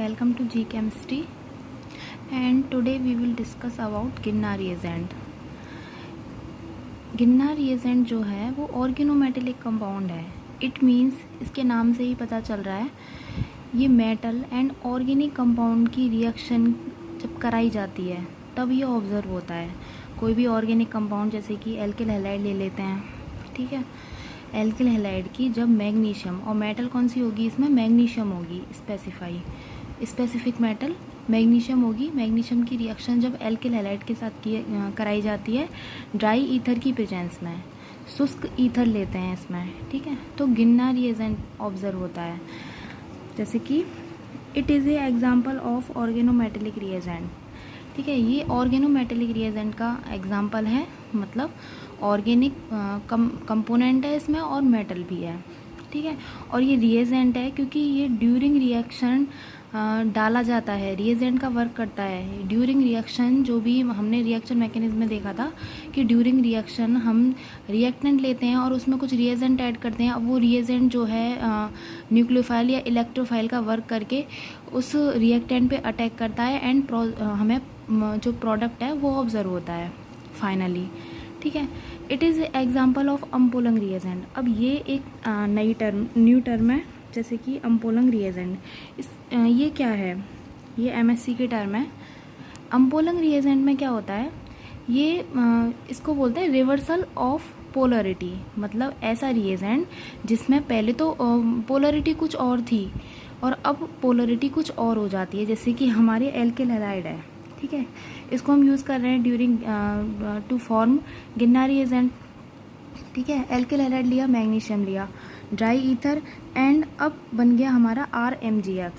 welcome to G Chemistry, and today we will discuss about Ginna reagent. Ginna reagent जो है वो organometallic compound है. It means इसके नाम से ही पता चल रहा है ये मेटल एंड ऑर्गेनिक कंपाउंड की रिएक्शन जब कराई जाती है तब ये ऑब्जर्व होता है. कोई भी ऑर्गेनिक कंपाउंड जैसे कि एल्किल हैलाइड ले लेते हैं, ठीक है. एल्किल हैलाइड की जब मैग्नीशियम, और मेटल कौन सी होगी इसमें, मैग्नीशियम होगी. स्पेसिफिक मेटल मैग्नीशियम होगी. मैग्नीशियम की रिएक्शन जब एल्किल हैलाइड के साथ कराई जाती है ड्राई ईथर की प्रेजेंस में, शुष्क ईथर लेते हैं इसमें, ठीक है. तो गिन्ना रिएजेंट ऑब्जर्व होता है. जैसे कि it is a example of organometallic reagent, ठीक है. ये ऑर्गेनोमेटेलिक रिएजेंट का एग्जाम्पल है, मतलब ऑर्गेनिक कंपोनेंट है इसमें और मेटल भी है, ठीक है. और ये रिएजेंट है क्योंकि ये ड्यूरिंग रिएक्शन डाला जाता है. रिएजेंट का वर्क करता है ड्यूरिंग रिएक्शन. जो भी हमने रिएक्शन मैकेनिज्म में देखा था कि ड्यूरिंग रिएक्शन हम रिएक्टेंट लेते हैं और उसमें कुछ रिएजेंट ऐड करते हैं. अब वो रिएजेंट जो है न्यूक्लियोफाइल या इलेक्ट्रोफाइल का वर्क करके उस रिएक्टेंट पे अटैक करता है एंड हमें जो प्रोडक्ट है वो ऑब्जर्व होता है फाइनली, ठीक है. It is example of umpolung reagent. अब ये एक न्यू टर्म है, जैसे कि अम्पोलंग रिएजेंट. ये क्या है, ये एमएससी की टर्म है. अम्पोलंग रिएजेंट में क्या होता है, ये इसको बोलते हैं रिवर्सल ऑफ पोलरिटी. मतलब ऐसा रिएजेंट जिसमें पहले तो पोलरिटी कुछ और थी और अब पोलरिटी कुछ और हो जाती है. जैसे कि हमारे एल्किल हैलाइड है, ठीक है. इसको हम यूज़ कर रहे हैं ड्यूरिंग टू फॉर्म गिन्ना रिएजेंट, ठीक है. एल्किल हैलाइड लिया, मैग्नीशियम लिया, ड्राई ईथर, एंड अब बन गया हमारा RMgX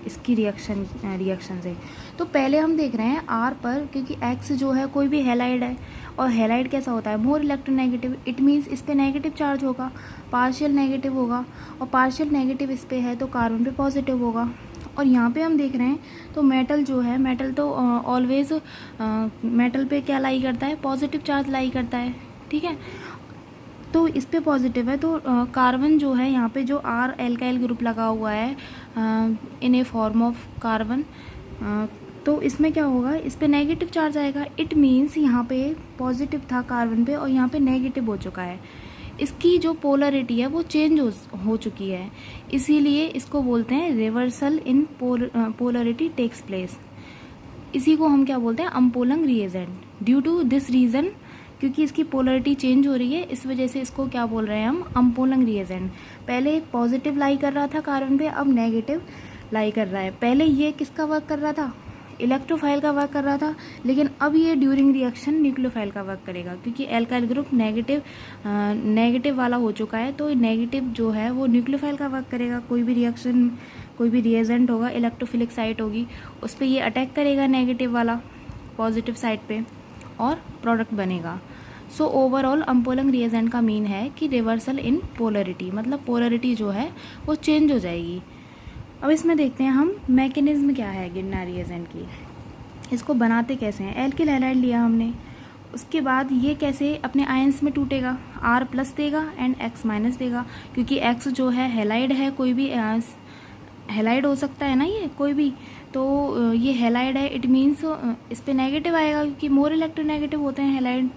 इसकी रिएक्शन से. तो पहले हम देख रहे हैं R पर, क्योंकि X जो है कोई भी हैलाइड है और हैलाइड कैसा होता है, मोर इलेक्ट्रोनेगेटिव. इट मीन्स इस पे नेगेटिव चार्ज होगा, पार्शियल नेगेटिव होगा, और पार्शियल नेगेटिव इस पे है तो कार्बन पे पॉजिटिव होगा. और यहाँ पे हम देख रहे हैं तो मेटल जो है, मेटल तो ऑलवेज मेटल पे क्या लाई करता है, पॉजिटिव चार्ज लाई करता है, ठीक है. तो इस पे पॉजिटिव है तो कार्बन जो है यहाँ पे जो R एल्काइल ग्रुप लगा हुआ है इन ए फॉर्म ऑफ कार्बन, तो इसमें क्या होगा, इस पे नेगेटिव चार्ज आएगा. इट मीन्स यहाँ पे पॉजिटिव था कार्बन पे और यहाँ पे नेगेटिव हो चुका है. इसकी जो पोलरिटी है वो चेंज हो चुकी है, इसीलिए इसको बोलते हैं reversal in polarity takes place. इसी को हम क्या बोलते हैं, umpolung reagent. Due to this reason, क्योंकि इसकी पोलरिटी चेंज हो रही है, इस वजह से इसको क्या बोल रहे हैं हम, अम्पोलंग रिएजेंट. पहले पॉजिटिव लाई कर रहा था कार्बन पे, अब नेगेटिव लाई कर रहा है. पहले ये किसका वर्क कर रहा था, इलेक्ट्रोफाइल का वर्क कर रहा था, लेकिन अब ये ड्यूरिंग रिएक्शन न्यूक्लियोफाइल का वर्क करेगा, क्योंकि एल्काइल ग्रुप नेगेटिव वाला हो चुका है. तो नेगेटिव जो है वो न्यूक्लियोफाइल का वर्क करेगा. कोई भी रिएक्शन, कोई भी रिएजेंट होगा, इलेक्ट्रोफिलिक साइट होगी, उस पर ये अटैक करेगा नेगेटिव वाला पॉजिटिव साइड पे और प्रोडक्ट बनेगा. सो ओवरऑल अम्पोलंग रिएजेंट का मीन है कि रिवर्सल इन पोलरिटी, मतलब पोलरिटी जो है वो चेंज हो जाएगी. अब इसमें देखते हैं हम मैकेनिज्म क्या है गिन्ना रिएजेंट की, इसको बनाते कैसे हैं. एल्किल हैलाइड लिया हमने, उसके बाद ये कैसे अपने आयंस में टूटेगा, R प्लस देगा एंड X माइनस देगा, क्योंकि X जो है हैलाइड है, कोई भी हैलाइड हो सकता है ना ये कोई भी, तो ये हैलाइड है. इट मीन्स इस पर नेगेटिव आएगा क्योंकि मोर इलेक्ट्रोनेगेटिव होते हैं हैलाइड.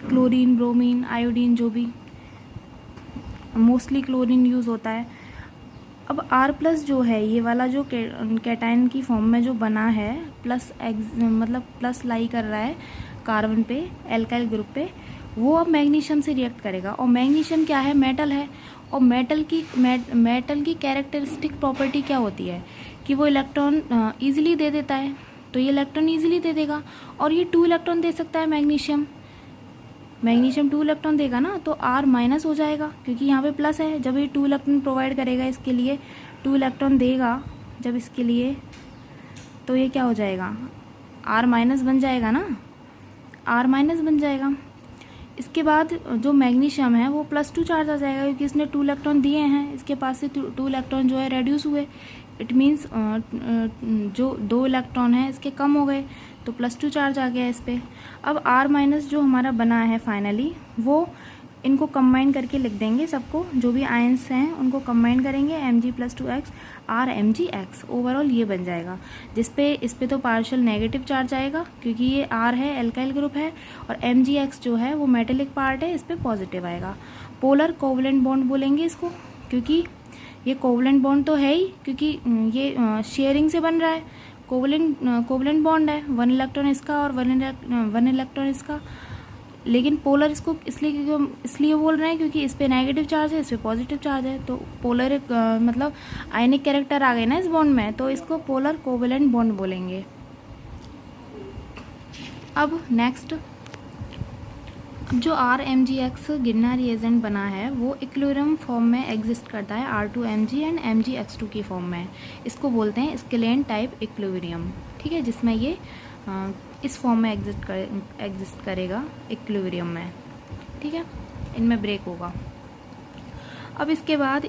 क्लोरीन, ब्रोमीन, आयोडीन, जो भी मोस्टली क्लोरीन यूज़ होता है. अब R प्लस जो है ये वाला जो कैटायन की फॉर्म में जो बना है, प्लस मतलब प्लस लाई कर रहा है कार्बन पे, एल्काइल ग्रुप पे, वो अब मैग्नीशियम से रिएक्ट करेगा. और मैग्नीशियम क्या है, मेटल है. और मेटल की कैरेक्टरिस्टिक प्रॉपर्टी क्या होती है कि वो इलेक्ट्रॉन ईजिली दे देता है. तो ये इलेक्ट्रॉन ईजिली दे देगा और ये 2 इलेक्ट्रॉन दे सकता है. मैग्नीशियम 2 इलेक्ट्रॉन देगा ना, तो R माइनस हो जाएगा क्योंकि यहाँ पे प्लस है. जब ये 2 इलेक्ट्रॉन प्रोवाइड करेगा इसके लिए, 2 इलेक्ट्रॉन देगा जब इसके लिए, तो ये क्या हो जाएगा, R माइनस बन जाएगा ना, R माइनस बन जाएगा. इसके बाद जो मैग्नीशियम है वो +2 चार्ज आ जाएगा क्योंकि इसने 2 इलेक्ट्रॉन दिए हैं, इसके पास से 2 इलेक्ट्रॉन जो है रेड्यूस हुए. इट मीन्स जो 2 इलेक्ट्रॉन है इसके कम हो गए, तो +2 चार्ज आ गया इस पर. अब R माइनस जो हमारा बना है फाइनली, वो इनको कंबाइन करके लिख देंगे सबको, जो भी आयंस हैं उनको कंबाइन करेंगे, Mg+2x RMgx ओवरऑल ये बन जाएगा। इस पे तो पार्शियल नेगेटिव चार्ज आएगा क्योंकि ये R है, एल्काइल ग्रुप है, और Mgx जो है वो मेटेलिक पार्ट है, इस पर पॉजिटिव आएगा। पोलर कोवलेंट बॉन्ड बोलेंगे इसको, क्योंकि ये कोवलेंट बॉन्ड तो है ही, क्योंकि ये शेयरिंग से बन रहा है। कोवलेंट बॉन्ड है, 1 इलेक्ट्रॉन इसका और 1 इलेक्ट्रॉन इसका। लेकिन पोलर इसको इसलिए बोल रहे हैं क्योंकि इस पे नेगेटिव चार्ज है, इस पे पॉजिटिव चार्ज है, तो पोलर मतलब आयनिक कैरेक्टर आ गए ना इस बॉन्ड में, तो इसको पोलर कोवलेंट बॉन्ड बोलेंगे। अब नेक्स्ट, जो RMgx गिरना रिएजेंट बना है वो इक्विलिब्रियम फॉर्म में एग्जिस्ट करता है, R2Mg एंड Mgx2 की फॉर्म में। इसको बोलते हैं स्केलेन टाइप इक्विलिब्रियम, ठीक है, जिसमें ये इस फॉर्म में एग्जिस्ट करेगा इक्विलिब्रियम में, ठीक है, इनमें ब्रेक होगा। अब इसके बाद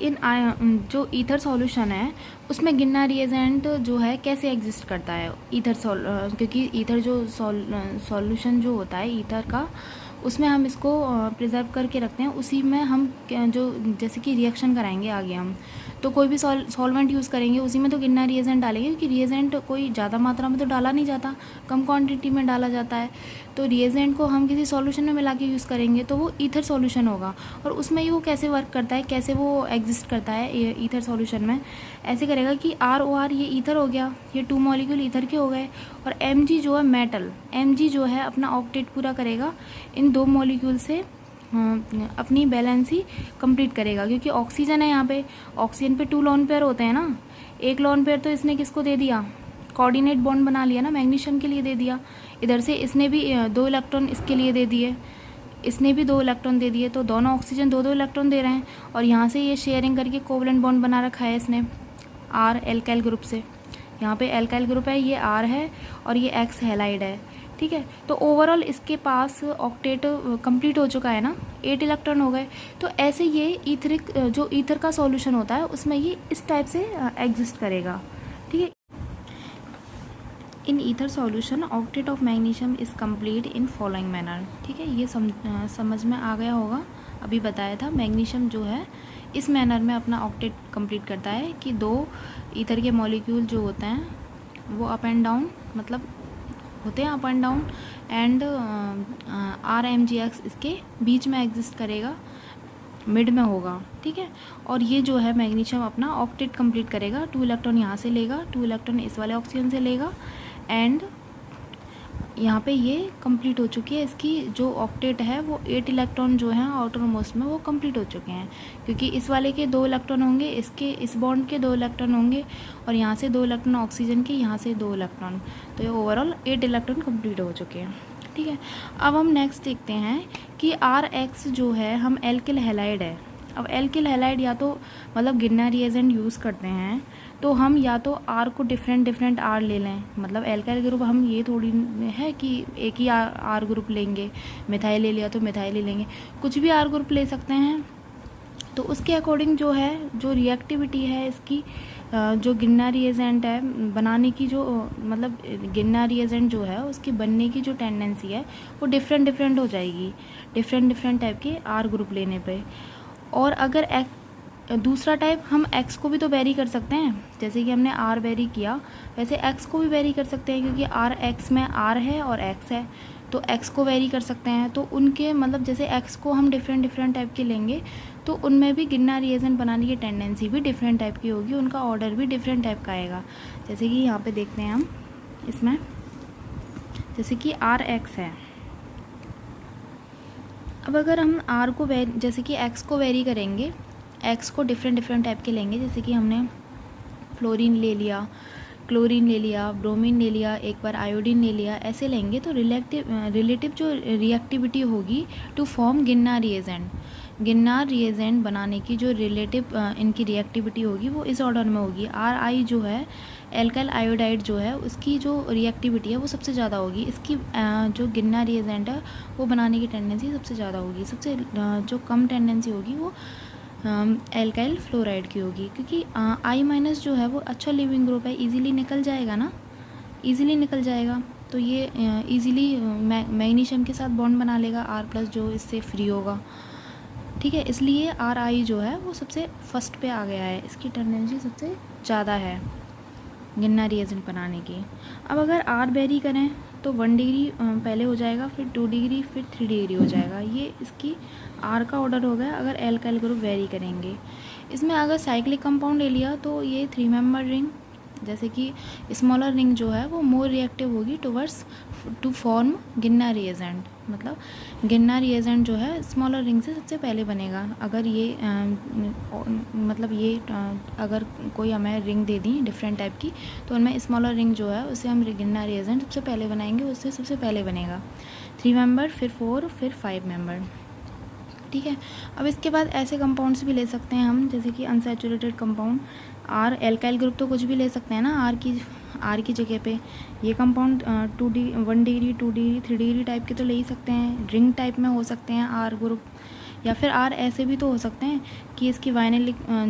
जो ईथर सॉल्यूशन है उसमें गिरना रिएजेंट जो है कैसे एग्जिस्ट करता है क्योंकि ईथर जो सॉल्यूशन जो होता है ईथर का, उसमें हम इसको प्रिजर्व करके रखते हैं, उसी में हम जो जैसे कि रिएक्शन कराएंगे आगे हम, तो कोई भी सॉल्वेंट यूज़ करेंगे उसी में तो गिरना रिएजेंट डालेंगे, क्योंकि रिएजेंट कोई ज़्यादा मात्रा में तो डाला नहीं जाता, कम क्वांटिटी में डाला जाता है। तो रिएजेंट को हम किसी सॉल्यूशन में मिला के यूज़ करेंगे तो वो ईथर सॉल्यूशन होगा। और उसमें वो कैसे वर्क करता है, कैसे वो एग्जिस्ट करता है ईथर सॉल्यूशन में, ऐसे करेगा कि ROR ये ईथर हो गया, ये 2 मॉलिक्यूल ईथर के हो गए, और Mg जो है मेटल, Mg जो है अपना ऑक्टेट पूरा करेगा, इन 2 मॉलिक्यूल से अपनी बैलेंसी कंप्लीट करेगा, क्योंकि ऑक्सीजन है यहाँ पे, ऑक्सीजन पे 2 लोन पेयर होते हैं ना, एक लोन पेयर तो इसने किसको दे दिया, कोऑर्डिनेट बॉन्ड बना लिया ना, मैग्नीशियम के लिए दे दिया, इधर से इसने भी 2 इलेक्ट्रॉन इसके लिए दे दिए, इसने भी 2 इलेक्ट्रॉन दे दिए, तो दोनों ऑक्सीजन 2-2 इलेक्ट्रॉन दे रहे हैं, और यहाँ से ये शेयरिंग करके कोवलेंट बॉन्ड बना रखा है इसने R एल्काइल ग्रुप से, यहाँ पे एल्काइल ग्रुप है, ये R है और ये X हैलाइड है, ठीक है। तो ओवरऑल इसके पास ऑक्टेट कंप्लीट हो चुका है ना, 8 इलेक्ट्रॉन हो गए। तो ऐसे ये ईथरिक जो ईथर का सॉल्यूशन होता है उसमें ये इस टाइप से एग्जिस्ट करेगा, ठीक है। In ether solution octet of magnesium is complete in following manner, ठीक है, ये समझ में आ गया होगा, अभी बताया था। मैग्नीशियम जो है इस मैनर में अपना ऑक्टेट कंप्लीट करता है कि 2 ईथर के मॉलिक्यूल जो होते हैं वो अप एंड डाउन, मतलब होते हैं up and down, and RMgx इसके बीच में एग्जिस्ट करेगा, मिड में होगा, ठीक है। और ये जो है मैग्नीशियम अपना ऑक्टेट कंप्लीट करेगा, 2 इलेक्ट्रॉन यहाँ से लेगा, 2 इलेक्ट्रॉन इस वाले ऑक्सीजन से लेगा, एंड यहाँ पे ये कंप्लीट हो चुकी है, इसकी जो ऑक्टेट है वो 8 इलेक्ट्रॉन जो हैं आउटर मोस्ट में वो कंप्लीट हो चुके हैं, क्योंकि इस वाले के 2 इलेक्ट्रॉन होंगे, इसके इस बॉन्ड के 2 इलेक्ट्रॉन होंगे, और यहाँ से 2 इलेक्ट्रॉन ऑक्सीजन के, यहाँ से 2 इलेक्ट्रॉन, तो ये ओवरऑल 8 इलेक्ट्रॉन कंप्लीट हो चुके हैं, ठीक है। अब हम नेक्स्ट देखते हैं कि RX जो है हम एल्किल हैलाइड है। अब एल्किल हैलाइड या तो मतलब गिरना रिएजेंट यूज़ करते हैं तो हम या तो R को डिफरेंट R ले लें, मतलब एल्काइल ग्रुप हम ये थोड़ी है कि एक ही R ग्रुप लेंगे, मिथाइल ले लिया तो मिथाइल ले लेंगे, कुछ भी R ग्रुप ले सकते हैं। तो उसके अकॉर्डिंग जो है जो रिएक्टिविटी है इसकी, जो गिरना रिएजेंट है बनाने की, जो मतलब गिरना रिएजेंट जो है उसकी बनने की जो टेंडेंसी है वो डिफरेंट हो जाएगी डिफरेंट टाइप के R ग्रुप लेने पे। और अगर दूसरा टाइप हम X को भी तो वेरी कर सकते हैं, जैसे कि हमने R वेरी किया वैसे X को भी वेरी कर सकते हैं, क्योंकि RX में R है और X है, तो X को वेरी कर सकते हैं। तो उनके मतलब जैसे X को हम डिफरेंट टाइप के लेंगे तो उनमें भी गिरना रिएजेंट बनाने की टेंडेंसी भी डिफरेंट टाइप की होगी, उनका ऑर्डर भी डिफरेंट टाइप का आएगा। जैसे कि यहाँ पे देखते हैं हम इसमें, जैसे कि RX है, अब अगर हम R को जैसे कि X को वेरी करेंगे, X को डिफरेंट टाइप के लेंगे, जैसे कि हमने फ्लोरीन ले लिया, क्लोरीन ले लिया, ब्रोमीन ले लिया, एक बार आयोडीन ले लिया, ऐसे लेंगे तो रिलेटिव जो रिएक्टिविटी होगी टू फॉर्म गिरनार रिएजेंट बनाने की जो रिलेटिव इनकी रिएक्टिविटी होगी वो इस ऑर्डर में होगी। RI जो है एल्काइल आयोडाइड जो है उसकी जो रिएक्टिविटी है वो सबसे ज़्यादा होगी, इसकी जो गिरनार रिएजेंट है वो बनाने की टेंडेंसी सबसे ज़्यादा होगी, सबसे जो कम टेंडेंसी होगी वो एल्काइल फ्लोराइड की होगी, क्योंकि I- जो है वो अच्छा लिविंग ग्रुप है, इजीली निकल जाएगा ना, इजीली निकल जाएगा, तो ये इजीली मैग्नीशियम के साथ बॉन्ड बना लेगा R+ जो इससे फ्री होगा, ठीक है, इसलिए RI जो है वो सबसे फर्स्ट पे आ गया है, इसकी टेंडेंसी सबसे ज़्यादा है गिन्ना रिएजेंट बनाने की। अब अगर R वेरी करें तो 1 डिग्री पहले हो जाएगा, फिर 2 डिग्री, फिर 3 डिग्री हो जाएगा। ये इसकी R का ऑर्डर हो गया अगर एल्काइल ग्रुप वेरी करेंगे। इसमें अगर साइक्लिक कंपाउंड ले लिया तो ये 3 मेंबर रिंग, जैसे कि स्मॉलर रिंग जो है वो मोर रिएक्टिव होगी टुवर्ड्स टू फॉर्म गिन्ना रिएजेंट। मतलब गिन्ना रिएजेंट जो है स्मॉलर रिंग से सबसे पहले बनेगा। अगर ये अगर कोई हमें ring they the different type की, तो उनमें स्मॉलर रिंग जो है उससे हम गिन्ना रिएजेंट सबसे पहले बनाएंगे, उससे सबसे पहले बनेगा 3 मेंबर, फिर 4, फिर 5 मेंबर। ठीक है, अब इसके बाद ऐसे कंपाउंड्स भी ले सकते हैं हम, जैसे कि unsaturated compound R, alkyl group तो कुछ भी ले सकते हैं ना R की जगह पे। ये compound 1 degree, 2 degree, 3 degree type के तो ले ही सकते हैं, रिंग टाइप में हो सकते हैं R ग्रुप। या फिर R ऐसे भी तो हो सकते हैं कि इसकी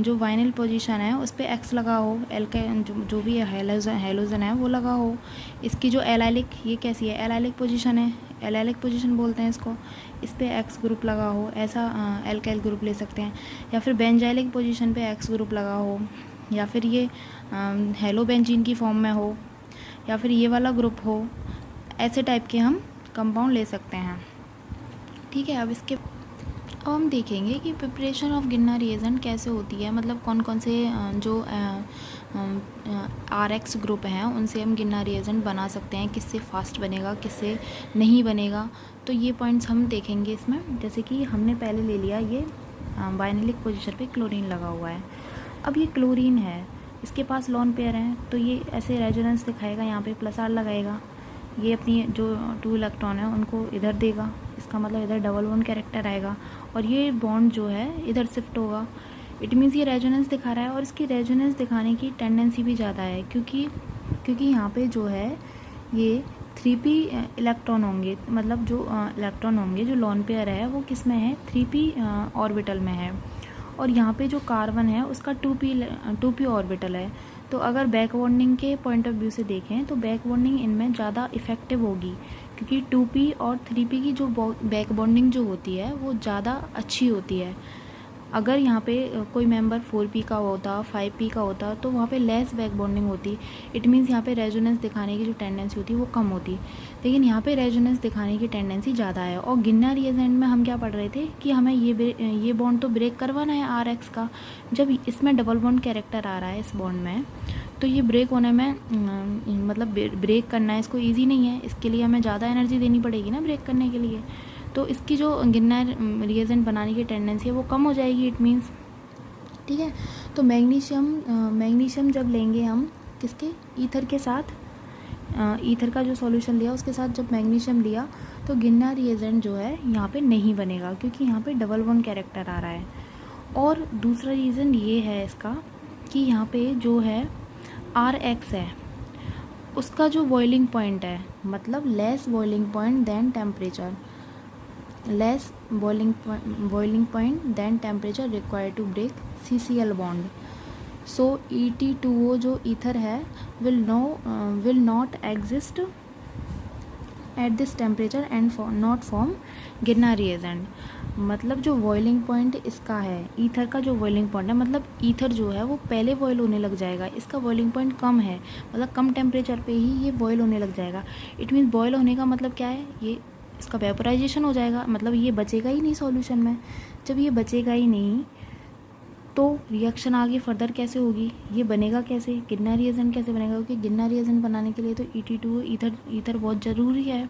जो वाइनल पोजीशन है उस पर X लगा हो, एल्काइल जो भी हेलोजन है वो लगा हो। इसकी जो एलाइलिक, ये कैसी है, एलाइलिक पोजीशन है, एलाइलिक पोजीशन बोलते हैं इसको, इस पर X ग्रुप लगा हो, ऐसा एल्काइल ग्रुप ले सकते हैं। या फिर बेंजाइलिक पोजीशन पे X ग्रुप लगा हो, या फिर ये हेलोबेंजीन की फॉर्म में हो, या फिर ये वाला ग्रुप हो, ऐसे टाइप के हम कंपाउंड ले सकते हैं। ठीक है, अब हम देखेंगे कि प्रिपरेशन ऑफ गिन्ना रिएजेंट कैसे होती है, मतलब कौन कौन से जो RX ग्रुप हैं उनसे हम गिन्ना रिएजेंट बना सकते हैं, किससे फास्ट बनेगा, किससे नहीं बनेगा। तो ये पॉइंट्स हम देखेंगे इसमें। जैसे कि हमने पहले ले लिया ये वाइनलिक पोजीशन पे क्लोरीन लगा हुआ है। अब ये क्लोरीन है, इसके पास लोन पेयर हैं, तो ये ऐसे रेजोनेंस दिखाएगा, यहाँ पे +R लगाएगा, ये अपनी जो 2 इलेक्ट्रॉन है उनको इधर देगा, इसका मतलब इधर डबल बॉन्ड कैरेक्टर आएगा, और ये बॉन्ड जो है इधर शिफ्ट होगा। इट मीन्स ये रेजोनेंस दिखा रहा है, और इसकी रेजोनेंस दिखाने की टेंडेंसी भी ज़्यादा है, क्योंकि यहाँ पे जो है ये 3p इलेक्ट्रॉन होंगे, मतलब जो इलेक्ट्रॉन होंगे, जो लोन पेयर है वो किस में है, 3p ऑर्बिटल में है, और यहाँ पे जो कार्बन है उसका 2p ऑर्बिटल है। तो अगर बैक बॉन्डिंग के पॉइंट ऑफ व्यू से देखें तो बैक बॉन्डिंग इनमें ज़्यादा इफ़ेक्टिव होगी, क्योंकि 2p और 3p की जो बैक बॉन्डिंग जो होती है वो ज़्यादा अच्छी होती है। अगर यहाँ पे कोई मेंबर 4p का होता, 5p का होता, तो वहाँ पे लेस बैक बॉन्डिंग होती। इट मीन्स यहाँ पे रेजोनेंस दिखाने की जो टेंडेंसी होती है वो कम होती, लेकिन यहाँ पे रेजोनेंस दिखाने की टेंडेंसी ज़्यादा है। और गिन्ना रिएजेंट में हम क्या पढ़ रहे थे कि हमें ये बॉन्ड तो ब्रेक करवाना है RX का। जब इसमें डबल बॉन्ड कैरेक्टर आ रहा है इस बॉन्ड में, तो ये ब्रेक होने में मतलब ब्रेक करना है इसको ईजी नहीं है, इसके लिए हमें ज़्यादा एनर्जी देनी पड़ेगी ना ब्रेक करने के लिए। तो इसकी जो गिन्ना रिएजेंट बनाने की टेंडेंसी है वो कम हो जाएगी, इट मीन्स। ठीक है, तो मैग्नीशियम जब लेंगे हम किसके, ईथर के साथ, ईथर का जो सॉल्यूशन लिया उसके साथ जब मैग्नीशियम लिया, तो गिन्ना रिएजेंट जो है यहाँ पे नहीं बनेगा, क्योंकि यहाँ पे डबल बॉन्ड कैरेक्टर आ रहा है। और दूसरा रीज़न ये है इसका कि यहाँ पे जो है RX है, उसका जो बॉइलिंग पॉइंट है, मतलब less boiling point than temperature, less boiling point than temperature required to break CCl bond. So ET2O जो ईथर है will not exist at this temperature and not form गिन्ना रिएजेंट। मतलब जो बॉइलिंग पॉइंट इसका है, ether का जो boiling point है, मतलब ईथर जो है वो पहले बॉयल होने लग जाएगा, इसका बॉइलिंग पॉइंट कम है, मतलब कम टेम्परेचर पे ही ये बॉयल होने लग जाएगा। इट मीन्स बॉयल होने का मतलब क्या है, ये इसका वेपोराइजेशन हो जाएगा, मतलब ये बचेगा ही नहीं सॉल्यूशन में। जब ये बचेगा ही नहीं तो रिएक्शन आगे फर्दर कैसे होगी, ये बनेगा कैसे, गिन्ना रिएजेंट कैसे बनेगा, क्योंकि गिन्ना रिएजेंट बनाने के लिए तो ET2 ईथर बहुत ज़रूरी है,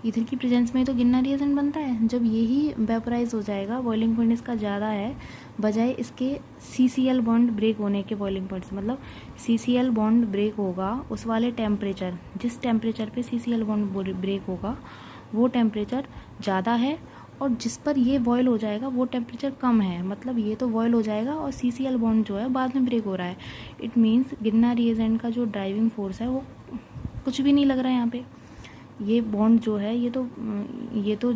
ईथर की प्रेजेंस में तो गिन्ना रिएजेंट बनता है। जब यही वेपोराइज हो जाएगा, बॉइलिंग पॉइंट इसका ज़्यादा है बजाय इसके CCl बॉन्ड ब्रेक होने के बॉइलिंग पॉइंट से, मतलब CCl बॉन्ड ब्रेक होगा उस वाले टेम्परेचर, जिस टेम्परेचर पे CCl बॉन्ड ब्रेक होगा वो टेम्परेचर ज़्यादा है, और जिस पर ये बॉयल हो जाएगा वो टेम्परेचर कम है, मतलब ये तो बॉयल हो जाएगा और CCl बॉन्ड जो है बाद में ब्रेक हो रहा है। इट मीन्स गिन्ना रिएजेंट का जो ड्राइविंग फोर्स है वो कुछ भी नहीं लग रहा है यहाँ पे। ये बॉन्ड जो है ये तो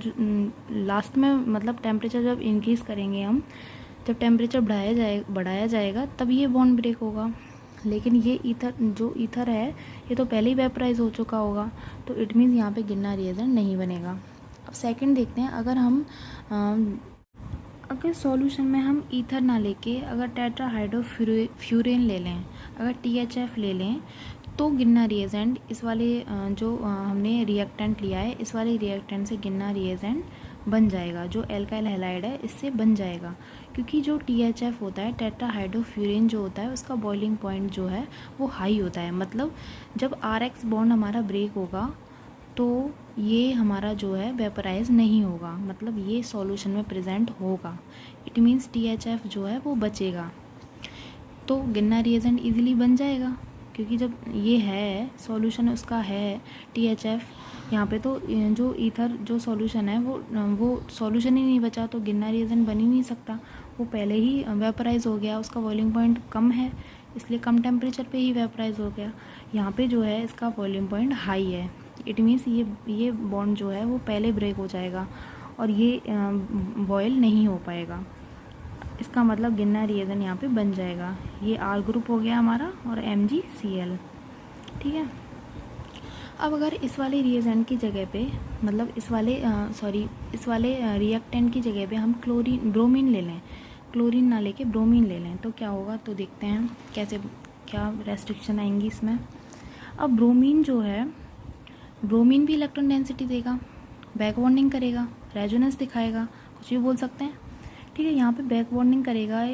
लास्ट में, मतलब टेम्परेचर जब इंक्रीज़ करेंगे हम, जब टेम्परेचर बढ़ाया जाएगा तब ये बॉन्ड ब्रेक होगा। लेकिन ये ईथर है ये तो पहले ही वेपराइज हो चुका होगा, तो इट मीन्स यहाँ पे गिन्ना रिएजेंट नहीं बनेगा। अब सेकंड देखते हैं, अगर सॉल्यूशन में हम ईथर ना लेके अगर टेट्राहाइड्रोफ्यूरेन ले लें, अगर THF ले लें, तो गिन्ना रिएजेंट इस वाले जो हमने रिएक्टेंट लिया है, इस वाले रिएक्टेंट से गिन्ना रिएजेंट बन जाएगा, जो एल्काइल हैलाइड है इससे बन जाएगा। क्योंकि जो THF होता है, टेट्राहाइड्रोफ्यूरेन जो होता है, उसका बॉइलिंग पॉइंट जो है वो हाई होता है। मतलब जब RX बॉन्ड हमारा ब्रेक होगा तो ये हमारा जो है वेपराइज नहीं होगा, मतलब ये सॉल्यूशन में प्रेजेंट होगा। इट मीन्स THF जो है वो बचेगा, तो गिन्ना रिएजेंट इजीली बन जाएगा। क्योंकि जब ये है सॉल्यूशन उसका है THF यहाँ पे, तो जो ईथर जो सॉल्यूशन है वो सॉल्यूशन ही नहीं बचा, तो गिन्ना रिएजेंट बन ही नहीं सकता। वो पहले ही वेपराइज हो गया, उसका बॉइलिंग पॉइंट कम है, इसलिए कम टेम्परेचर पे ही वेपराइज हो गया। यहाँ पे जो है इसका बॉइलिंग पॉइंट हाई है। इट मीन्स ये बॉन्ड जो है वो पहले ब्रेक हो जाएगा और ये बॉयल नहीं हो पाएगा। इसका मतलब गिन्ना रिएजेंट यहाँ पे बन जाएगा। ये R ग्रुप हो गया हमारा और MgCl, ठीक है। अब अगर इस वाले रिएजेंट की जगह पे, मतलब इस वाले रिएक्टेंट की जगह पे हम ब्रोमीन ले लें, क्लोरीन ना लेके ब्रोमीन ले लें, तो क्या होगा, तो देखते हैं कैसे क्या रेस्ट्रिक्शन आएंगी इसमें। अब ब्रोमीन जो है, ब्रोमीन भी इलेक्ट्रॉन डेंसिटी देगा, बैक बॉन्डिंग करेगा, रेजोनेंस दिखाएगा, कुछ भी बोल सकते हैं, ठीक है। यहाँ पे बैक बॉन्डिंग करेगा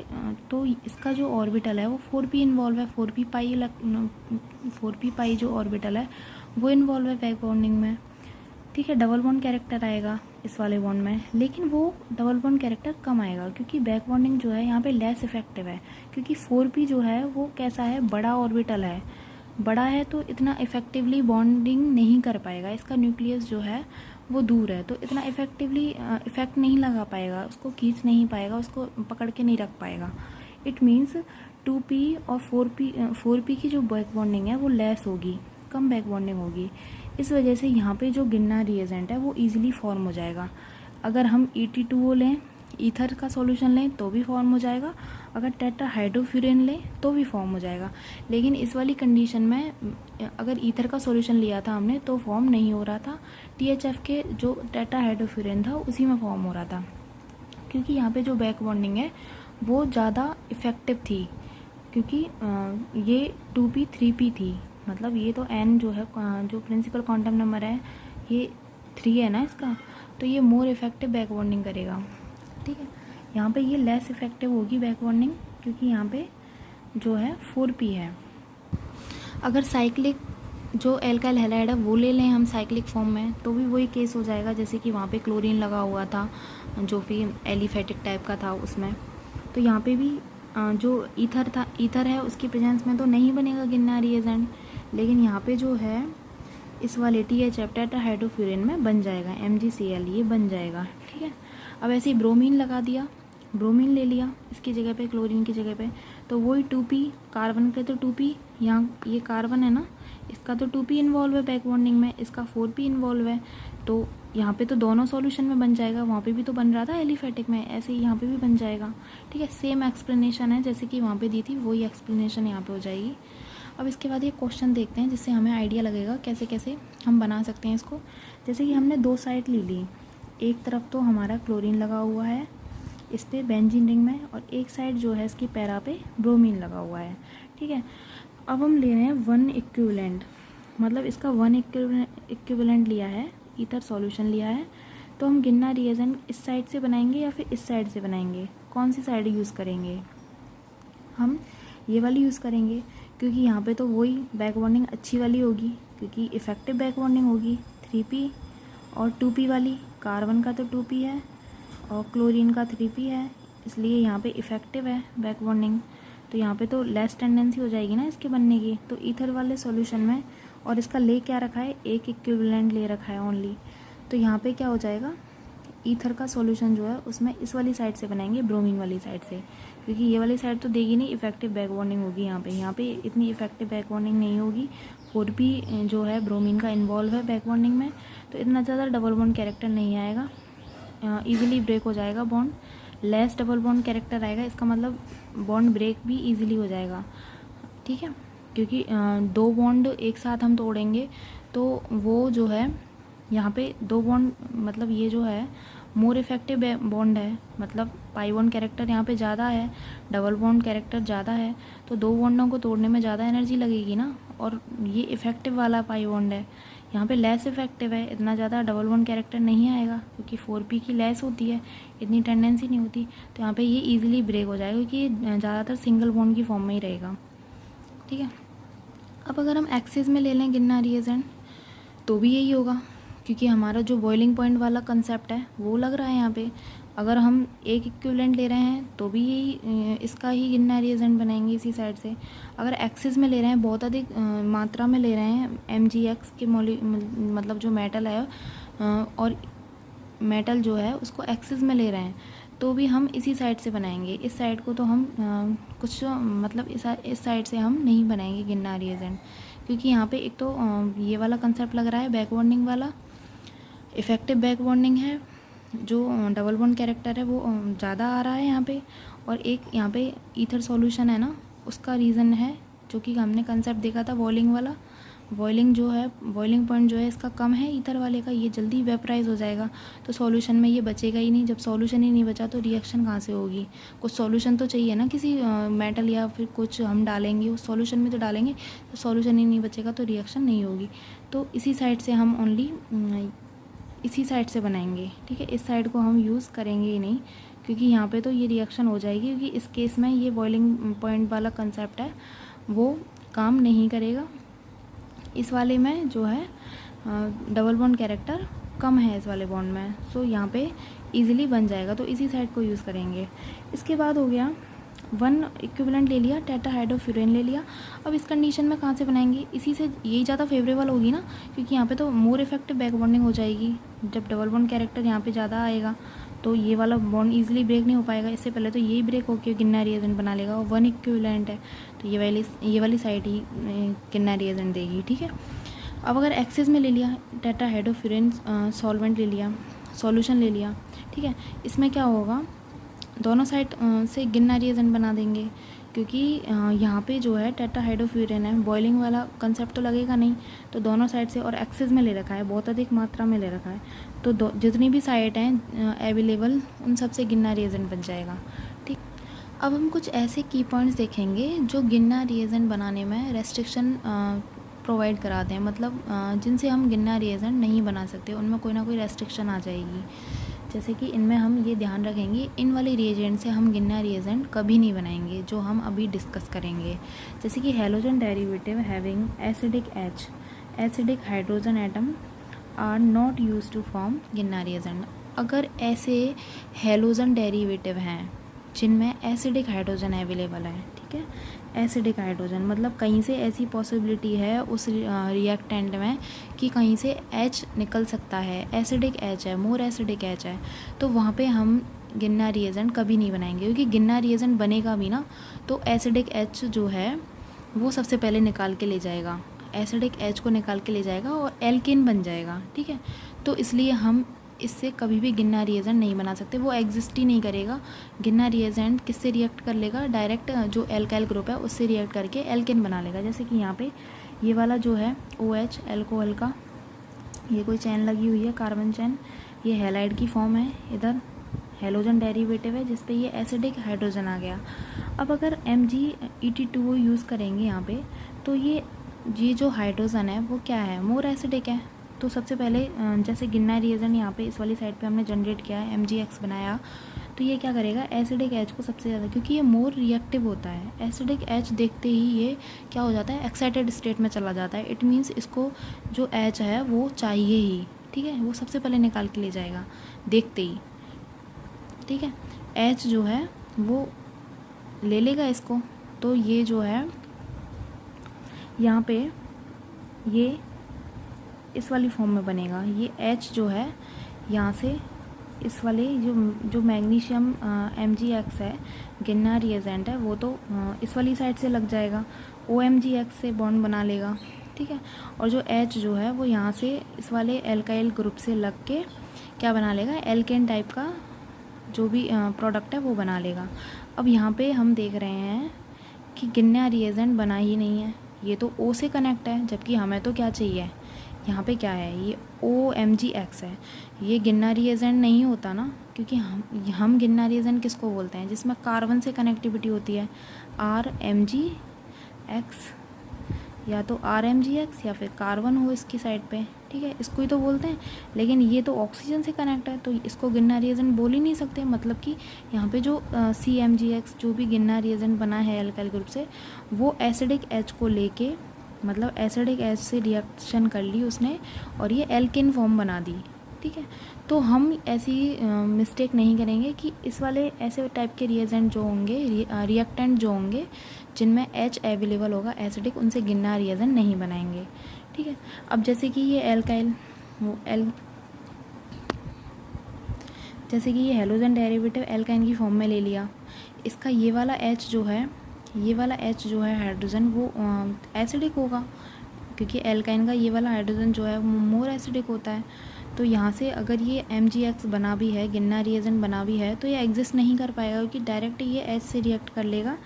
तो इसका जो ऑर्बिटल है वो 4p इन्वॉल्व है, 4p पाई जो ऑर्बिटल है वो इन्वॉल्व है बैक बॉन्डिंग में, ठीक है। डबल बॉन्ड कैरेक्टर आएगा इस वाले बॉन्ड में, लेकिन वो डबल बॉन्ड कैरेक्टर कम आएगा क्योंकि बैक बॉन्डिंग जो है यहाँ पे लेस इफेक्टिव है। क्योंकि 4p जो है वो कैसा है, बड़ा ऑर्बिटल है, बड़ा है तो इतना इफेक्टिवली बॉन्डिंग नहीं कर पाएगा, इसका न्यूक्लियस जो है वो दूर है, तो इतना इफेक्टिवली इफेक्ट नहीं लगा पाएगा, उसको खींच नहीं पाएगा, उसको पकड़ के नहीं रख पाएगा। इट मीन्स 2p और 4p की जो बैक बॉन्डिंग है वो लेस होगी, कम बैक बॉन्डिंग होगी। इस वजह से यहाँ पे जो गिन्ना रिएजेंट है वो ईजिली फॉर्म हो जाएगा। अगर हम ET2O लें, ईथर का सॉल्यूशन लें तो भी फॉर्म हो जाएगा, अगर टेट्राहाइड्रोफ्यूरेन लें तो भी फॉर्म हो जाएगा। लेकिन इस वाली कंडीशन में अगर ईथर का सॉल्यूशन लिया था हमने तो फॉर्म नहीं हो रहा था, THF के जो टेट्राहाइड्रोफ्यूरेन था उसी में फॉर्म हो रहा था, क्योंकि यहाँ पे जो बैक बॉन्डिंग है वो ज़्यादा इफ़ेक्टिव थी। क्योंकि ये 2p 3p थी, मतलब ये तो n जो है जो प्रिंसिपल क्वांटम नंबर है ये 3 है ना इसका, तो ये मोर इफेक्टिव बैक बॉन्डिंग करेगा, ठीक है। यहाँ पे ये लेस इफेक्टिव होगी बैक बॉन्डिंग क्योंकि यहाँ पे जो है 4p है। अगर साइक्लिक जो एल्काइल हैलाइड है वो ले लें हम साइक्लिक फॉर्म में, तो भी वही केस हो जाएगा जैसे कि वहाँ पे क्लोरीन लगा हुआ था जो भी एलिफेटिक टाइप का था उसमें। तो यहाँ पे भी जो ईथर है उसकी प्रेजेंस में तो नहीं बनेगा गिन्ना रिएजेंट, लेकिन यहाँ पे जो है इस वाले THF टेट्राहाइड्रोफ्यूरेन में बन जाएगा, MgCl ये बन जाएगा, ठीक है। अब ऐसे ही ब्रोमीन लगा दिया, ब्रोमीन ले लिया इसकी जगह पे, क्लोरीन की जगह पे, तो वही 2p, कार्बन पे तो 2p, यहाँ ये कार्बन है ना, इसका तो 2p इन्वॉल्व है बैक बॉन्डिंग में, इसका 4p इन्वॉल्व है, तो यहाँ पे तो दोनों सॉल्यूशन में बन जाएगा, वहाँ पे भी तो बन रहा था एलिफेटिक में, ऐसे ही यहाँ पे भी बन जाएगा, ठीक है। सेम एक्सप्लेनेशन है जैसे कि वहाँ पे दी थी, वही एक्सप्लेनेशन यहाँ पे हो जाएगी। अब इसके बाद ये क्वेश्चन देखते हैं जिससे हमें आइडिया लगेगा कैसे कैसे हम बना सकते हैं इसको। जैसे कि हमने 2 साइड ले ली, एक तरफ तो हमारा क्लोरीन लगा हुआ है इस पर बेंजीन रिंग में, और एक साइड जो है इसकी पैरा पे ब्रोमीन लगा हुआ है, ठीक है। अब हम ले रहे हैं 1 इक्विवेलेंट, मतलब इसका 1 इक्विवेलेंट लिया है, ईथर सॉल्यूशन लिया है, तो हम गिन्ना रिएजेंट इस साइड से बनाएंगे या फिर इस साइड से बनाएंगे, कौन सी साइड यूज़ करेंगे, हम ये वाली यूज़ करेंगे क्योंकि यहाँ पे तो वही बैक बॉन्डिंग अच्छी वाली होगी, क्योंकि इफ़ेक्टिव बैक बॉन्डिंग होगी 3p और 2p वाली, कार्बन का तो 2p है और क्लोरीन का 3p है, इसलिए यहाँ पे इफ़ेक्टिव है बैक बॉन्डिंग, तो यहाँ पे तो लेस टेंडेंसी हो जाएगी ना इसके बनने की। तो ईथर वाले सॉल्यूशन में, और इसका ले क्या रखा है, एक इक्विवेलेंट ले रखा है ओनली, तो यहाँ पे क्या हो जाएगा, ईथर का सॉल्यूशन जो है उसमें इस वाली साइड से बनाएंगे, ब्रोमीन वाली साइड से, क्योंकि ये वाली साइड तो देगी नहीं, इफेक्टिव बैक बॉन्डिंग होगी यहाँ पे इतनी इफेक्टिव बैक बॉन्डिंग नहीं होगी। 4p जो है ब्रोमीन का इन्वॉल्व है बैक बॉन्डिंग में, तो इतना ज़्यादा डबल बॉन्ड कैरेक्टर नहीं आएगा, ईजिली ब्रेक हो जाएगा bond, less double bond character आएगा, इसका मतलब बॉन्ड ब्रेक भी ईजिली हो जाएगा, ठीक है। क्योंकि 2 बॉन्ड एक साथ हम तोड़ेंगे तो वो जो है यहाँ पे 2 बॉन्ड, मतलब ये जो है मोर इफेक्टिव बॉन्ड है, मतलब पाई बॉन्ड कैरेक्टर यहाँ पे ज़्यादा है, डबल बॉन्ड कैरेक्टर ज़्यादा है, तो 2 बॉन्डों को तोड़ने में ज़्यादा एनर्जी लगेगी ना। और ये इफेक्टिव वाला पाई बॉन्ड है, यहाँ पे लेस इफेक्टिव है, इतना ज़्यादा डबल बॉन्ड कैरेक्टर नहीं आएगा क्योंकि 4p की लेस होती है, इतनी टेंडेंसी नहीं होती। तो यहाँ पे ये ईजिली ब्रेक हो जाएगा क्योंकि ज़्यादातर सिंगल बॉन्ड की फॉर्म में ही रहेगा, ठीक है। अब अगर हम एक्सिस में ले लें गिन्ना रिएजेंट तो भी यही होगा क्योंकि हमारा जो बॉइलिंग पॉइंट वाला कंसेप्ट है वो लग रहा है यहाँ पे। अगर हम एक इक्विवेलेंट ले रहे हैं तो भी यही इसका ही गिन्ना रिएजेंट बनाएंगे इसी साइड से। अगर एक्सिस में ले रहे हैं, बहुत अधिक मात्रा में ले रहे हैं MgX के मतलब जो मेटल है और मेटल जो है उसको एक्सिस में ले रहे हैं तो भी हम इसी साइड से बनाएंगे। इस साइड को तो हम कुछ मतलब इस साइड से हम नहीं बनाएंगे गिन्ना रिएजेंट क्योंकि यहाँ पे एक तो ये वाला कंसेप्ट लग रहा है बैक बॉन्डिंग वाला, इफेक्टिव बैक बॉन्डिंग है, जो डबल बॉन्ड कैरेक्टर है वो ज़्यादा आ रहा है यहाँ पे, और एक यहाँ पे ईथर सॉल्यूशन है ना उसका रीज़न है जो कि हमने कंसेप्ट देखा था बॉइलिंग वाला। बॉइलिंग जो है, बॉइलिंग पॉइंट जो है इसका कम है ईथर वाले का, ये जल्दी वेपराइज हो जाएगा तो सॉल्यूशन में ये बचेगा ही नहीं। जब सॉल्यूशन ही नहीं बचा तो रिएक्शन कहाँ से होगी? कुछ सॉल्यूशन तो चाहिए ना, किसी मेटल या फिर कुछ हम डालेंगे उस सॉल्यूशन में तो डालेंगे, तो सॉल्यूशन ही नहीं बचेगा तो रिएक्शन नहीं होगी। तो इसी साइड से हम ओनली इसी साइड से बनाएंगे, ठीक है। इस साइड को हम यूज़ करेंगे ही नहीं क्योंकि यहाँ पे तो ये रिएक्शन हो जाएगी, क्योंकि इस केस में ये बॉइलिंग पॉइंट वाला कंसेप्ट है वो काम नहीं करेगा। इस वाले में जो है डबल बॉन्ड कैरेक्टर कम है इस वाले बॉन्ड में, सो यहाँ पे इजीली बन जाएगा, तो इसी साइड को यूज़ करेंगे। इसके बाद हो गया 1 इक्विवेलेंट ले लिया, टेट्राहाइड्रोफ्यूरेन ले लिया। अब इस कंडीशन में कहाँ से बनाएंगे? इसी से, यही ज़्यादा फेवरेबल होगी ना क्योंकि यहाँ पे तो मोर इफेक्टिव बैक बॉन्डिंग हो जाएगी। जब डबल बॉन्ड कैरेक्टर यहाँ पे ज़्यादा आएगा तो ये वाला बॉन्ड ईजिली ब्रेक नहीं हो पाएगा, इससे पहले तो यही ब्रेक होकर गिन्ना रिएजेंट बना लेगा। और 1 इक्विवेलेंट है तो ये वाली साइड ही गिन्ना रिएजेंट देगी, ठीक है। अब अगर एक्सिस में ले लिया, टेट्राहाइड्रोफ्यूरेन सॉल्वेंट ले लिया, सॉल्यूशन ले लिया, ठीक है, इसमें क्या होगा, दोनों साइड से गिन्ना रिएजेंट बना देंगे क्योंकि यहाँ पे जो है टेट्राहाइड्रोफ्यूरेन है, बॉइलिंग वाला कंसेप्ट तो लगेगा नहीं, तो दोनों साइड से, और एक्सिस में ले रखा है, बहुत अधिक मात्रा में ले रखा है, तो जितनी भी साइड हैं अवेलेबल उन सब से गिन्ना रिएजेंट बन जाएगा, ठीक। अब हम कुछ ऐसे की पॉइंट्स देखेंगे जो गिन्ना रिएजेंट बनाने में रेस्ट्रिक्शन प्रोवाइड कराते हैं, मतलब जिनसे हम गिन्ना रिएजेंट नहीं बना सकते, उनमें कोई ना कोई रेस्ट्रिक्शन आ जाएगी। जैसे कि इनमें हम ये ध्यान रखेंगे, इन वाले रिएजेंट से हम गिन्ना रिएजेंट कभी नहीं बनाएंगे, जो हम अभी डिस्कस करेंगे। जैसे कि halogen derivative having acidic H, acidic hydrogen atom are not use to form गिन्ना रिएजेंट। अगर ऐसे हैलोजन डेरिवेटिव हैं जिनमें एसिडिक हाइड्रोजन अवेलेबल है, ठीक है, एसिडिक हाइड्रोजन मतलब कहीं से ऐसी पॉसिबिलिटी है उस रिएक्टेंट में कि कहीं से H निकल सकता है, एसिडिक H है, मोर एसिडिक H है, तो वहाँ पे हम गिन्ना रिएजेंट कभी नहीं बनाएंगे क्योंकि गिन्ना रिएजेंट बनेगा भी ना तो एसिडिक H जो है वो सबसे पहले निकाल के ले जाएगा, एसिडिक H को निकाल के ले जाएगा और एल्केन बन जाएगा, ठीक है। तो इसलिए हम इससे कभी भी गिन्ना रिएजेंट नहीं बना सकते, वो एग्जिस्ट ही नहीं करेगा। गिन्ना रिएजेंट किससे रिएक्ट कर लेगा? डायरेक्ट जो एल्काइल ग्रुप है उससे रिएक्ट करके एल्केन बना लेगा। जैसे कि यहाँ पे ये वाला जो है OH एल्कोहल का, ये कोई चैन लगी हुई है कार्बन चैन, ये हैलाइड की फॉर्म है, इधर हैलोजन डेरिवेटिव है जिस पे ये एसिडिक हाइड्रोजन आ गया। अब अगर MgET2O यूज़ करेंगे यहाँ पे तो ये जो हाइड्रोजन है वो क्या है? मोर एसिडिक है। तो सबसे पहले जैसे गिन्ना रिएजेंट यहाँ पे इस वाली साइड पे हमने जनरेट किया है, MgX बनाया, तो ये क्या करेगा? एसिडिक H को सबसे ज़्यादा, क्योंकि ये मोर रिएक्टिव होता है, एसिडिक H देखते ही ये क्या हो जाता है? एक्साइटेड स्टेट में चला जाता है। इट मीन्स इसको जो H है वो चाहिए ही, ठीक है, वो सबसे पहले निकाल के ले जाएगा देखते ही, ठीक है। H जो है वो ले लेगा इसको, तो ये जो है यहाँ पे ये इस वाली फॉर्म में बनेगा। ये H जो है यहाँ से इस वाले जो मैग्नीशियम MgX है, गिन्ना रिएजेंट है, वो तो इस वाली साइड से लग जाएगा, OMgX से बॉन्ड बना लेगा, ठीक है। और जो H जो है वो यहाँ से इस वाले एल्काइल ग्रुप से लग के क्या बना लेगा? एल्केन टाइप का जो भी प्रोडक्ट है वो बना लेगा। अब यहाँ पे हम देख रहे हैं कि गिन्ना रिएजेंट बना ही नहीं है, ये तो O से कनेक्ट है, जबकि हमें तो क्या चाहिए? यहाँ पे क्या है, ये OMgX है। ये गिरनारी एजेंट नहीं होता ना, क्योंकि हम गिरनारी एजेंट किसको बोलते हैं, जिसमें कार्बन से कनेक्टिविटी होती है, RMgX, या तो RMgX या फिर कार्बन हो इसकी साइड पे, ठीक है, इसको ही तो बोलते हैं। लेकिन ये तो ऑक्सीजन से कनेक्ट है, तो इसको गिरनारी एजेंट बोल ही नहीं सकते। मतलब कि यहाँ पे जो CMgX जो भी गिरनारी एजेंट बना है एल्काइल ग्रुप से, वो एसिडिक H को लेके, मतलब एसिडिक H से रिएक्शन कर ली उसने और ये एल्केन फॉर्म बना दी, ठीक है। तो हम ऐसी मिस्टेक नहीं करेंगे कि इस वाले ऐसे टाइप के रिएजेंट जो होंगे, रिएक्टेंट जो होंगे जिनमें H अवेलेबल होगा एसिडिक, उनसे गिरनार रिएजेंट नहीं बनाएंगे, ठीक है। अब जैसे कि ये एल्काइल, जैसे कि ये हेलोजन डेरिवेटिव एल्काइन की फॉर्म में ले लिया, इसका ये वाला H जो है, ये वाला H जो है हाइड्रोजन, वो एसिडिक होगा, क्योंकि एल्काइन का ये वाला हाइड्रोजन जो है वो मोर एसिडिक होता है। तो यहाँ से अगर ये MgX बना भी है, गिरनार रिएजेंट बना भी है, तो ये एग्जिस्ट नहीं कर पाएगा, क्योंकि डायरेक्ट ये H से रिएक्ट कर लेगा।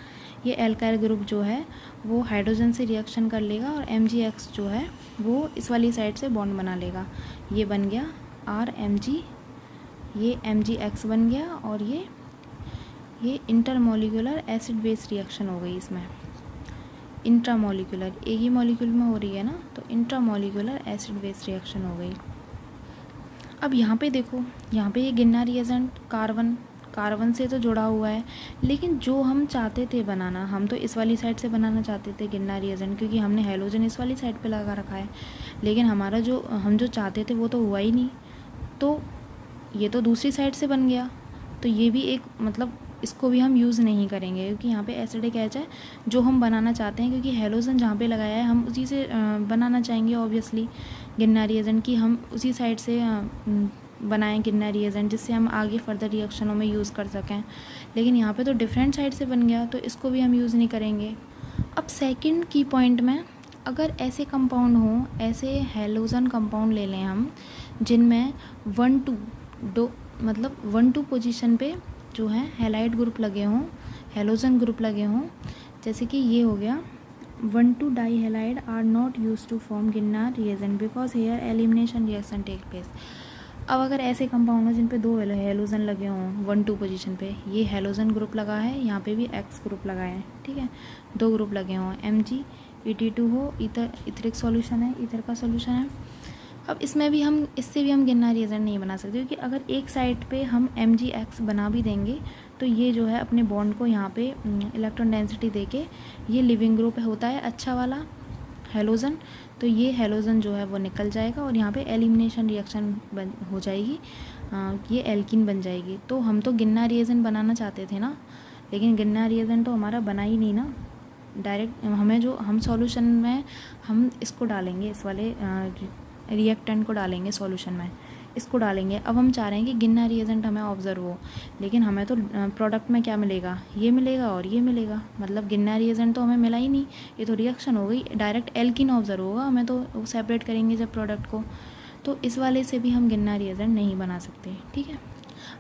ये एल्काइल ग्रुप जो है वो हाइड्रोजन से रिएक्शन कर लेगा और MgX जो है वो इस वाली साइड से बॉन्ड बना लेगा। ये बन गया RMg, ये MgX बन गया, और ये इंटरमोलिकुलर एसिड बेस रिएक्शन हो गई इसमें। इंट्रामोलिकुलर एक ही मॉलिक्यूल में हो रही है ना, तो इंट्रामोलिकुलर एसिड बेस रिएक्शन हो गई। अब यहाँ पे देखो, यहाँ पे ये गिरनार रिएजेंट कार्बन से तो जुड़ा हुआ है, लेकिन जो हम चाहते थे बनाना, हम तो इस वाली साइड से बनाना चाहते थे गिरनार रिएजेंट, क्योंकि हमने हेलोजन इस वाली साइड पे लगा रखा है। लेकिन हमारा जो हम जो चाहते थे वो तो हुआ ही नहीं, तो ये तो दूसरी साइड से बन गया। तो ये भी एक, मतलब इसको भी हम यूज़ नहीं करेंगे, क्योंकि यहाँ पे एसिडिक H है जो हम बनाना चाहते हैं, क्योंकि हेलोजन जहाँ पे लगाया है हम उसी से बनाना चाहेंगे ऑब्वियसली गिरनार रिएजेंट की, हम उसी साइड से बनाएं गिरनार रिएजेंट, जिससे हम आगे फर्दर रिएक्शनों में यूज़ कर सकें। लेकिन यहाँ पे तो डिफरेंट साइड से बन गया, तो इसको भी हम यूज़ नहीं करेंगे। अब सेकंड की पॉइंट में, अगर ऐसे कंपाउंड हों, ऐसे हेलोजन कंपाउंड ले लें हम, जिनमें 1-2 पोजीशन पे जो है हैलाइड ग्रुप लगे हों, हेलोजन ग्रुप लगे हों, जैसे कि ये हो गया 1,2 dihalide are not use to form Grignard reagent because here elimination reaction take place. अब अगर ऐसे कंपाउंड हो जिन पे 2 हेलोजन लगे हों 1-2 पोजीशन पे, ये हेलोजन ग्रुप लगा है, यहाँ पे भी X ग्रुप लगा है, ठीक है, 2 ग्रुप लगे हों, Mg-ET2 हो, इथरिक सॉल्यूशन है, ईथर का सॉल्यूशन है। अब इससे भी हम गिरनार रिएजेंट नहीं बना सकते, क्योंकि अगर एक साइड पे हम MgX बना भी देंगे तो ये जो है अपने बॉन्ड को यहाँ पे इलेक्ट्रॉन डेंसिटी देके, ये लिविंग ग्रुप होता है अच्छा वाला हेलोजन, तो ये हेलोजन जो है वो निकल जाएगा और यहाँ पे एलिमिनेशन रिएक्शन हो जाएगी, ये एल्कीन बन जाएगी। तो हम तो गिरनार रिएजेंट बनाना चाहते थे ना, लेकिन गिरनार रिएजेंट तो हमारा बना ही नहीं ना। डायरेक्ट हम सॉल्यूशन में हम इसको डालेंगे, इस वाले रिएक्टेंट को डालेंगे सॉल्यूशन में, इसको डालेंगे। अब हम चाह रहे हैं कि गिरनार रिएजेंट हमें ऑब्जर्व हो, लेकिन हमें तो प्रोडक्ट में क्या मिलेगा, ये मिलेगा और ये मिलेगा, मतलब गिरनार रिएजेंट तो हमें मिला ही नहीं, ये तो रिएक्शन हो गई, डायरेक्ट एल्कीन ऑब्जर्व होगा, हमें तो सेपरेट करेंगे जब प्रोडक्ट को, तो इस वाले से भी हम गिरनार रिएजेंट नहीं बना सकते, ठीक है।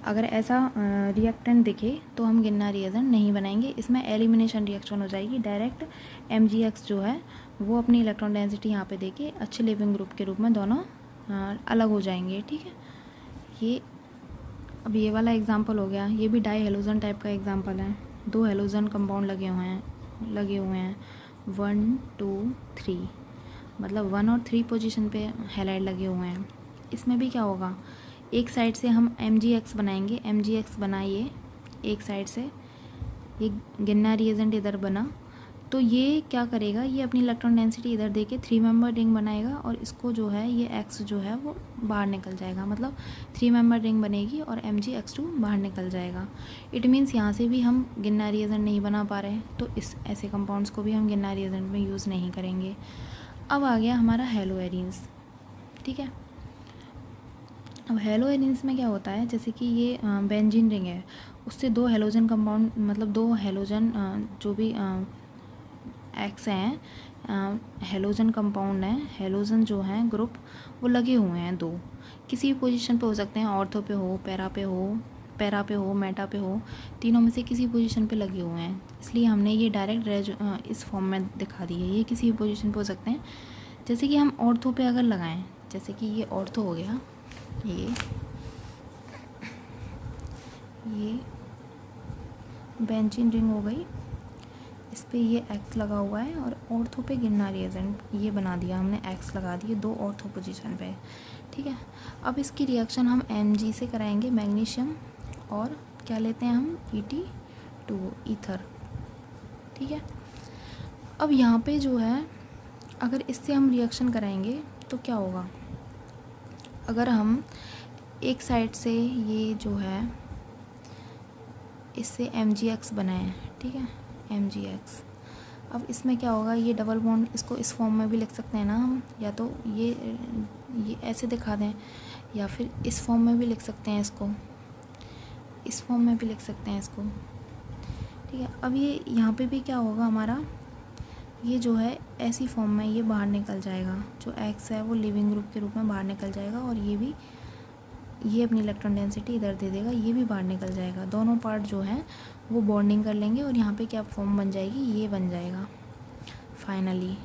अगर ऐसा रिएक्टेंट दिखे तो हम गिरनार रिएजेंट नहीं बनाएंगे, इसमें एलिमिनेशन रिएक्शन हो जाएगी, डायरेक्ट MgX जो है वो अपनी इलेक्ट्रॉन डेंसिटी यहाँ पे देके अच्छे लिविंग ग्रुप के रूप में दोनों अलग हो जाएंगे, ठीक है। ये वाला एग्जांपल हो गया, ये भी डाई हेलोजन टाइप का एग्जांपल है, 2 हेलोजन कंपाउंड लगे हुए हैं 1, 2, 3, मतलब 1 और 3 पोजीशन पे हैलाइड लगे हुए हैं। इसमें भी क्या होगा, एक साइड से हम MgX बनाएंगे, MgX बनाइए एक साइड से, ये गिरनार रिएजेंट इधर बना, तो ये क्या करेगा, ये अपनी इलेक्ट्रॉन डेंसिटी इधर देके 3 मेंबर रिंग बनाएगा और इसको जो है ये X जो है वो बाहर निकल जाएगा, मतलब 3 मेंबर रिंग बनेगी और MgX2 बाहर निकल जाएगा। इट मीन्स यहाँ से भी हम गिरनार रिएजेंट नहीं बना पा रहे हैं, तो ऐसे कंपाउंड्स को भी हम गिरनार रिएजेंट में यूज़ नहीं करेंगे। अब आ गया हमारा हेलोएरिन्स, ठीक है। अब हेलोएरिन्स में क्या होता है, जैसे कि ये बेंजीन रिंग है, उससे 2 हेलोजन कंपाउंड, मतलब 2 हेलोजन जो भी X हैं, हेलोजन कंपाउंड हैं, हेलोजन जो हैं ग्रुप वो लगे हुए हैं 2, किसी भी पोजीशन पे हो सकते हैं, ऑर्थो पे हो, पैरा पे हो, मेटा पे हो, तीनों में से किसी पोजीशन पे लगे हुए हैं, इसलिए हमने ये डायरेक्ट इस फॉर्म में दिखा दी है। ये किसी भी पोजीशन पे हो सकते हैं, जैसे कि हम ऑर्थो पे अगर लगाएं, जैसे कि ये ऑर्थो हो गया, ये बेंजीन रिंग हो गई, इस पे ये एक्स लगा हुआ है और ऑर्थो पे गिरना रिएजेंट ये बना दिया हमने, एक्स लगा दिए दो ऑर्थो पोजीशन पे, ठीक है। अब इसकी रिएक्शन हम Mg से कराएंगे, मैग्नीशियम, और क्या लेते हैं हम, Et2 ईथर, ठीक है। अब यहाँ पे जो है अगर इससे हम रिएक्शन कराएंगे तो क्या होगा, अगर हम एक साइड से ये जो है इससे MgX बनाएं, ठीक है, MgX। अब इसमें क्या होगा, ये डबल बॉन्ड, इसको इस फॉर्म में भी लिख सकते हैं ना हम, या तो ये ऐसे दिखा दें या फिर इस फॉर्म में भी लिख सकते हैं, इसको इस फॉर्म में भी लिख सकते हैं इसको, ठीक है। अब ये यहाँ पे भी क्या होगा हमारा, ये जो है ऐसी फॉर्म में ये बाहर निकल जाएगा, जो X है वो लिविंग ग्रुप के रूप में बाहर निकल जाएगा, और ये भी, ये अपनी इलेक्ट्रॉन डेंसिटी इधर दे देगा, ये भी बाहर निकल जाएगा, दोनों पार्ट जो हैं वो बॉन्डिंग कर लेंगे, और यहाँ पे क्या फॉर्म बन जाएगी, ये बन जाएगा फाइनली,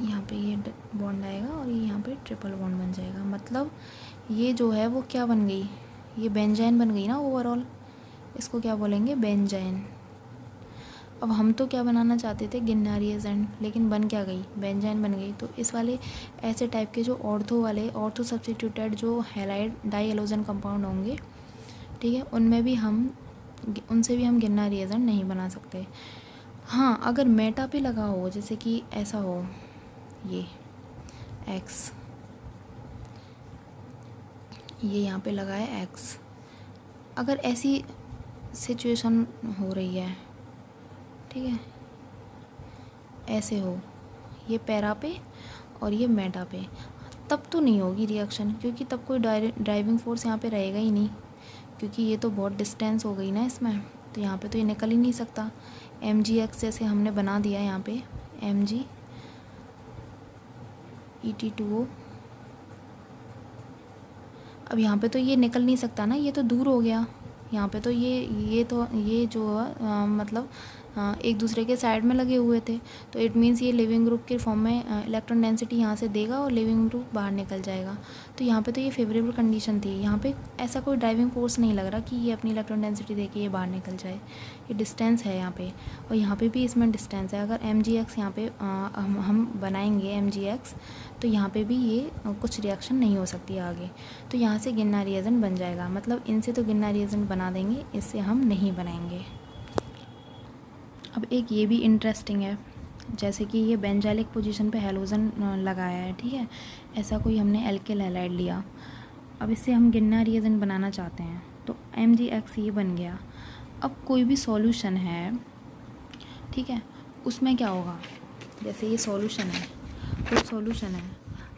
यहाँ पे ये बॉन्ड आएगा और ये यहाँ पे ट्रिपल बॉन्ड बन जाएगा। मतलब ये जो है वो क्या बन गई, ये बेंजाइन बन गई ना ओवरऑल, इसको क्या बोलेंगे, बेंजाइन। अब हम तो क्या बनाना चाहते थे, गिरना रिएजेंट, लेकिन बन क्या गई, बेंजाइन बन गई। तो इस वाले ऐसे टाइप के जो ऑर्थो सब्स्टिट्यूटेड जो हैलाइड डाई हेलोजन कंपाउंड होंगे, ठीक है, उनसे भी हम गिरना रिएजेंट नहीं बना सकते। हाँ, अगर मेटा पे लगा हो, जैसे कि ऐसा हो, ये एक्स, ये यहाँ पे लगा है एक्स, अगर ऐसी सिचुएशन हो रही है, ठीक है, ऐसे हो, ये पैरा पे और ये मेटा पे, तब तो नहीं होगी रिएक्शन, क्योंकि तब कोई ड्राइविंग फोर्स यहाँ पे रहेगा ही नहीं, क्योंकि ये तो बहुत डिस्टेंस हो गई ना इसमें, तो यहाँ पे तो ये निकल ही नहीं सकता। MgX जैसे हमने बना दिया यहाँ पे, Mg Et2O, अब यहाँ पे तो ये निकल नहीं सकता ना, ये तो दूर हो गया, यहाँ पे तो ये जो मतलब एक दूसरे के साइड में लगे हुए थे, तो इट मीन्स ये लिविंग ग्रुप के फॉर्म में इलेक्ट्रॉन डेंसिटी यहाँ से देगा और लिविंग ग्रुप बाहर निकल जाएगा। तो यहाँ पे तो ये फेवरेबल कंडीशन थी, यहाँ पे ऐसा कोई ड्राइविंग फोर्स नहीं लग रहा कि ये अपनी इलेक्ट्रॉन डेंसिटी दे के ये बाहर निकल जाए, ये डिस्टेंस है यहाँ पे, और यहाँ पे भी इसमें डिस्टेंस है। अगर MgX यहाँ पे हम बनाएंगे MgX, तो यहाँ पे भी ये कुछ रिएक्शन नहीं हो सकती आगे, तो यहाँ से गिरना रिएजेंट बन जाएगा। मतलब इनसे तो गिरना रिएजेंट बना देंगे, इससे हम नहीं बनाएंगे। अब एक ये भी इंटरेस्टिंग है, जैसे कि ये बेंजाइलिक पोजीशन पे हैलोजन लगाया है, ठीक है, ऐसा कोई हमने एल्किल हैलाइड लिया, अब इससे हम गिरना रिएजेंट बनाना चाहते हैं, तो MgX ये बन गया। अब कोई भी सॉल्यूशन है, ठीक है, उसमें क्या होगा, जैसे ये सॉल्यूशन है, कोई सॉल्यूशन है,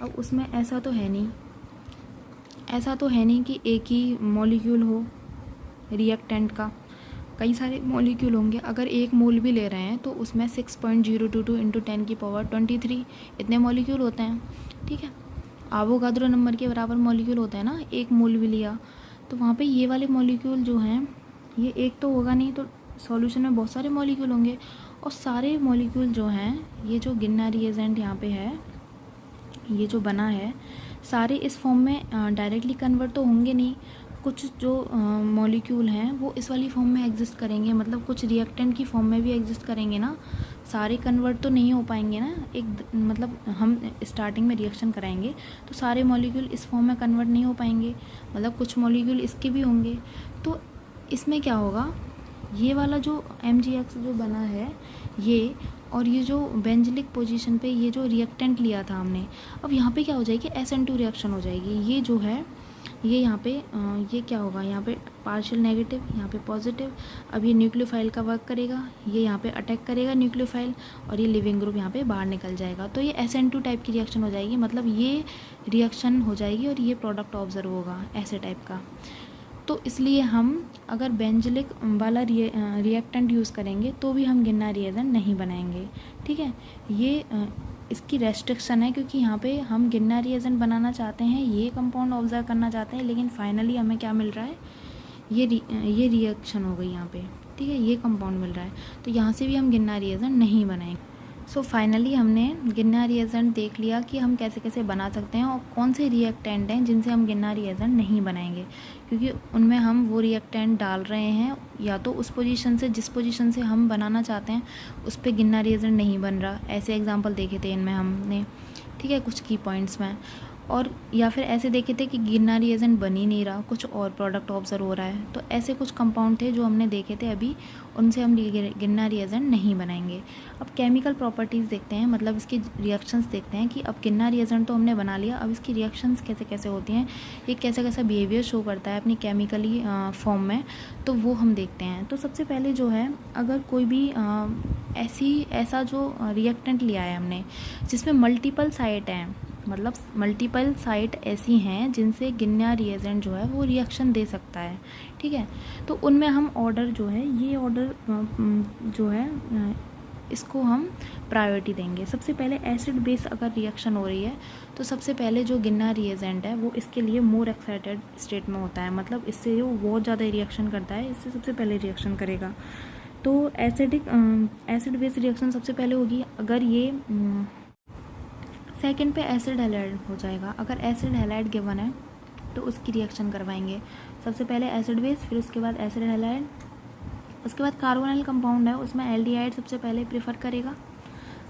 अब उसमें ऐसा तो है नहीं कि एक ही मॉलिक्यूल हो रिएक्टेंट का, कई सारे मॉलिक्यूल होंगे। अगर एक मोल भी ले रहे हैं तो उसमें 6.022 × 10⁻23 इतने मॉलिक्यूल होते हैं, ठीक है, आवोगाद्रो नंबर के बराबर मॉलिक्यूल होता है ना, एक मोल भी लिया तो वहाँ पे ये वाले मॉलिक्यूल जो हैं, ये एक तो होगा नहीं, तो सॉल्यूशन में बहुत सारे मॉलिक्यूल होंगे, और सारे मॉलिक्यूल जो हैं, ये जो गिरना रिएजेंट यहाँ पे है, ये जो बना है, सारे इस फॉर्म में डायरेक्टली कन्वर्ट तो होंगे नहीं, कुछ जो मॉलिक्यूल हैं वो इस वाली फॉर्म में एग्जिस्ट करेंगे, मतलब कुछ रिएक्टेंट की फॉर्म में भी एग्जिस्ट करेंगे ना, सारे कन्वर्ट तो नहीं हो पाएंगे ना। एक मतलब हम स्टार्टिंग में रिएक्शन कराएंगे तो सारे मॉलिक्यूल इस फॉर्म में कन्वर्ट नहीं हो पाएंगे, मतलब कुछ मॉलिक्यूल इसके भी होंगे। तो इसमें क्या होगा, ये वाला जो MgX जो बना है ये, और ये जो बेंजलिक पोजीशन पे ये जो रिएक्टेंट लिया था हमने, अब यहाँ पे क्या हो जाएगी, SN2 रिएक्शन हो जाएगी। ये जो है ये यहाँ पे ये क्या होगा, यहाँ पे पार्शियल नेगेटिव, यहाँ पे पॉजिटिव। अब ये न्यूक्लियोफाइल का वर्क करेगा, ये यहाँ पे अटैक करेगा न्यूक्लियोफाइल, और ये लिविंग ग्रुप यहाँ पे बाहर निकल जाएगा। तो ये SN2 टाइप की रिएक्शन हो जाएगी, मतलब ये रिएक्शन हो जाएगी और ये प्रोडक्ट ऑब्जर्व होगा ऐसे टाइप का। तो इसलिए हम अगर बेंजलिक वाला रिएक्टेंट यूज़ करेंगे तो भी हम गिरना रिएजेंट नहीं बनाएंगे, ठीक है। ये इसकी रेस्ट्रिक्शन है, क्योंकि यहाँ पे हम गिरना रिएजेंट बनाना चाहते हैं, ये कंपाउंड ऑब्जर्व करना चाहते हैं, लेकिन फाइनली हमें क्या मिल रहा है, ये रिएक्शन हो गई यहाँ पे, ठीक है, ये कंपाउंड मिल रहा है, तो यहाँ से भी हम गिरना रिएजेंट नहीं बनाएंगे। सो फाइनली हमने गिन्ना रिएजेंट देख लिया कि हम कैसे कैसे बना सकते हैं और कौन से रिएक्टेंट हैं जिनसे हम गिन्ना रिएजेंट नहीं बनाएंगे, क्योंकि उनमें हम वो रिएक्टेंट डाल रहे हैं या तो उस पोजीशन से जिस पोजीशन से हम बनाना चाहते हैं उस पर गिन्ना रिएजेंट नहीं बन रहा। ऐसे एग्जांपल देखे थे इनमें हमने, ठीक है, कुछ की पॉइंट्स में। और या फिर ऐसे देखे थे कि गिन्ना रिएजेंट बन ही नहीं रहा, कुछ और प्रोडक्ट ऑब्जर्व हो रहा है। तो ऐसे कुछ कंपाउंड थे जो हमने देखे थे अभी, उनसे हम गिन्ना रिएजेंट नहीं बनाएंगे। अब केमिकल प्रॉपर्टीज़ देखते हैं, मतलब इसकी रिएक्शंस देखते हैं कि अब गिन्ना रिएजेंट तो हमने बना लिया, अब इसकी रिएक्शंस कैसे कैसे होती हैं, ये कैसा कैसा बिहेवियर शो करता है अपनी केमिकली फॉर्म में, तो वो हम देखते हैं। तो सबसे पहले जो है, अगर कोई भी ऐसा जो रिएक्टेंट लिया है हमने जिसमें मल्टीपल साइट हैं, मतलब मल्टीपल साइट ऐसी हैं जिनसे गिन्ना रिएजेंट जो है वो रिएक्शन दे सकता है, ठीक है, तो उनमें हम ऑर्डर जो है, ये ऑर्डर जो है इसको हम प्रायोरिटी देंगे। सबसे पहले एसिड बेस अगर रिएक्शन हो रही है तो सबसे पहले जो गिन्ना रिएजेंट है वो इसके लिए मोर एक्साइटेड स्टेट में होता है, मतलब इससे वो बहुत ज़्यादा रिएक्शन करता है, इससे सबसे पहले रिएक्शन करेगा। तो एसिड बेस रिएक्शन सबसे पहले होगी। अगर ये सेकंड पे एसिड हैलाइड हो जाएगा। अगर एसिड हैलाइड गिवन है तो उसकी रिएक्शन करवाएंगे। सबसे पहले एसिड बेस, फिर उसके बाद एसिड हैलाइड, उसके बाद कार्बोनिल कंपाउंड है उसमें एल्डिहाइड सबसे पहले प्रेफर करेगा।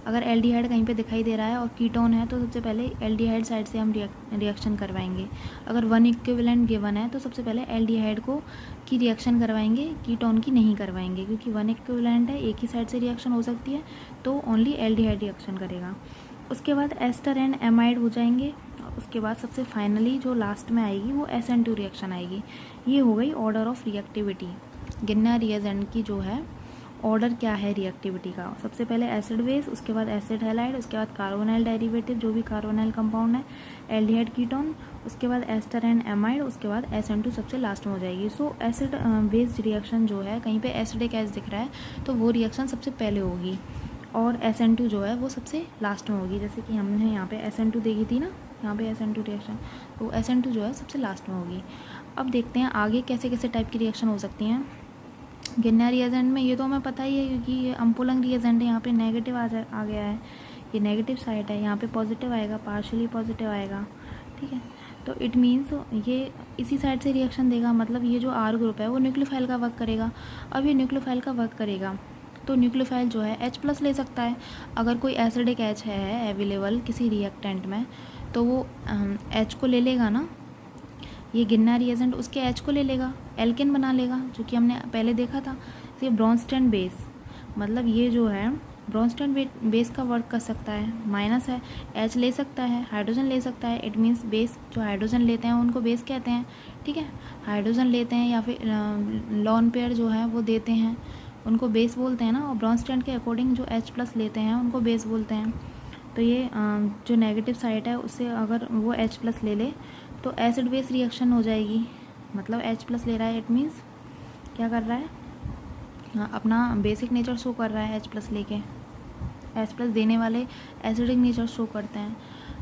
अगर एल्डिहाइड कहीं पे दिखाई दे रहा है और कीटोन है तो सबसे पहले एल्डिहाइड साइड से हम रिएक्शन करवाएंगे। अगर वन इक्विवेलेंट गिवन है तो सबसे पहले एल्डिहाइड को की रिएक्शन करवाएंगे, कीटोन की नहीं करवाएंगे, क्योंकि वन इक्विवेलेंट है, एक ही साइड से रिएक्शन हो सकती है, तो ओनली एल्डिहाइड रिएक्शन करेगा। उसके बाद एस्टर एंड एमाइड हो जाएंगे। उसके बाद सबसे फाइनली जो लास्ट में आएगी वो SN2 रिएक्शन आएगी। ये हो गई order of reactivity. Ginna reagent की जो है ऑर्डर क्या है रिएक्टिविटी का, सबसे पहले एसिड बेस, उसके बाद एसिड हैलाइड, उसके बाद कार्बोनिल डेरिवेटिव जो भी कार्बोनिल कंपाउंड है, एल्डिहाइड कीटोन, उसके बाद एस्टर एंड एमाइड, उसके बाद SN2 सबसे लास्ट में हो जाएगी। सो एसिड बेस्ड रिएक्शन जो है, कहीं पे एसिडिक एस दिख रहा है तो वो रिएक्शन सबसे पहले होगी और SN2 जो है वो सबसे लास्ट में होगी। जैसे कि हमने यहाँ पे SN2 देखी थी ना, यहाँ पे SN2 रिएक्शन, तो SN2 जो है सबसे लास्ट में होगी। अब देखते हैं आगे कैसे कैसे टाइप की रिएक्शन हो सकती हैं गिन्ना रिएजेंट में। ये तो हमें पता ही है क्योंकि ये अम्पोलंग रिएजेंट है, यहाँ पे नेगेटिव आ गया है, ये नेगेटिव साइड है, यहाँ पे पॉजिटिव आएगा, पार्शियली पॉजिटिव आएगा, ठीक है। तो इट मीन्स ये इसी साइड से रिएक्शन देगा, मतलब ये जो R ग्रुप है वो न्यूक्लियोफाइल का वर्क करेगा। अब ये न्यूक्लियोफाइल का वर्क करेगा तो न्यूक्लियोफाइल जो है H+ ले सकता है। अगर कोई एसिडिक H है अवेलेबल किसी रिएक्टेंट में तो वो H को ले लेगा ना, ये गिन्ना रिएजेंट उसके H को ले लेगा, एल्केन बना लेगा, जो कि हमने पहले देखा था। ये ब्रोंस्टेन बेस, मतलब ये जो है ब्रोंस्टेन बेस का वर्क कर सकता है, माइनस है, H ले सकता है, हाइड्रोजन ले सकता है। इट मीन्स बेस जो हाइड्रोजन लेते हैं उनको बेस कहते हैं, ठीक है। हाइड्रोजन लेते हैं या फिर लॉन पेयर जो है वो देते हैं उनको बेस बोलते हैं ना, और ब्रोंस्टेन के अकॉर्डिंग जो H+ लेते हैं उनको बेस बोलते हैं। तो ये जो नेगेटिव साइड है उससे अगर वो H+ ले ले तो एसिड बेस रिएक्शन हो जाएगी, मतलब H+ ले रहा है, इट मीन्स क्या कर रहा है, अपना बेसिक नेचर शो कर रहा है। H+ लेके H+ देने वाले एसिडिक नेचर शो करते हैं।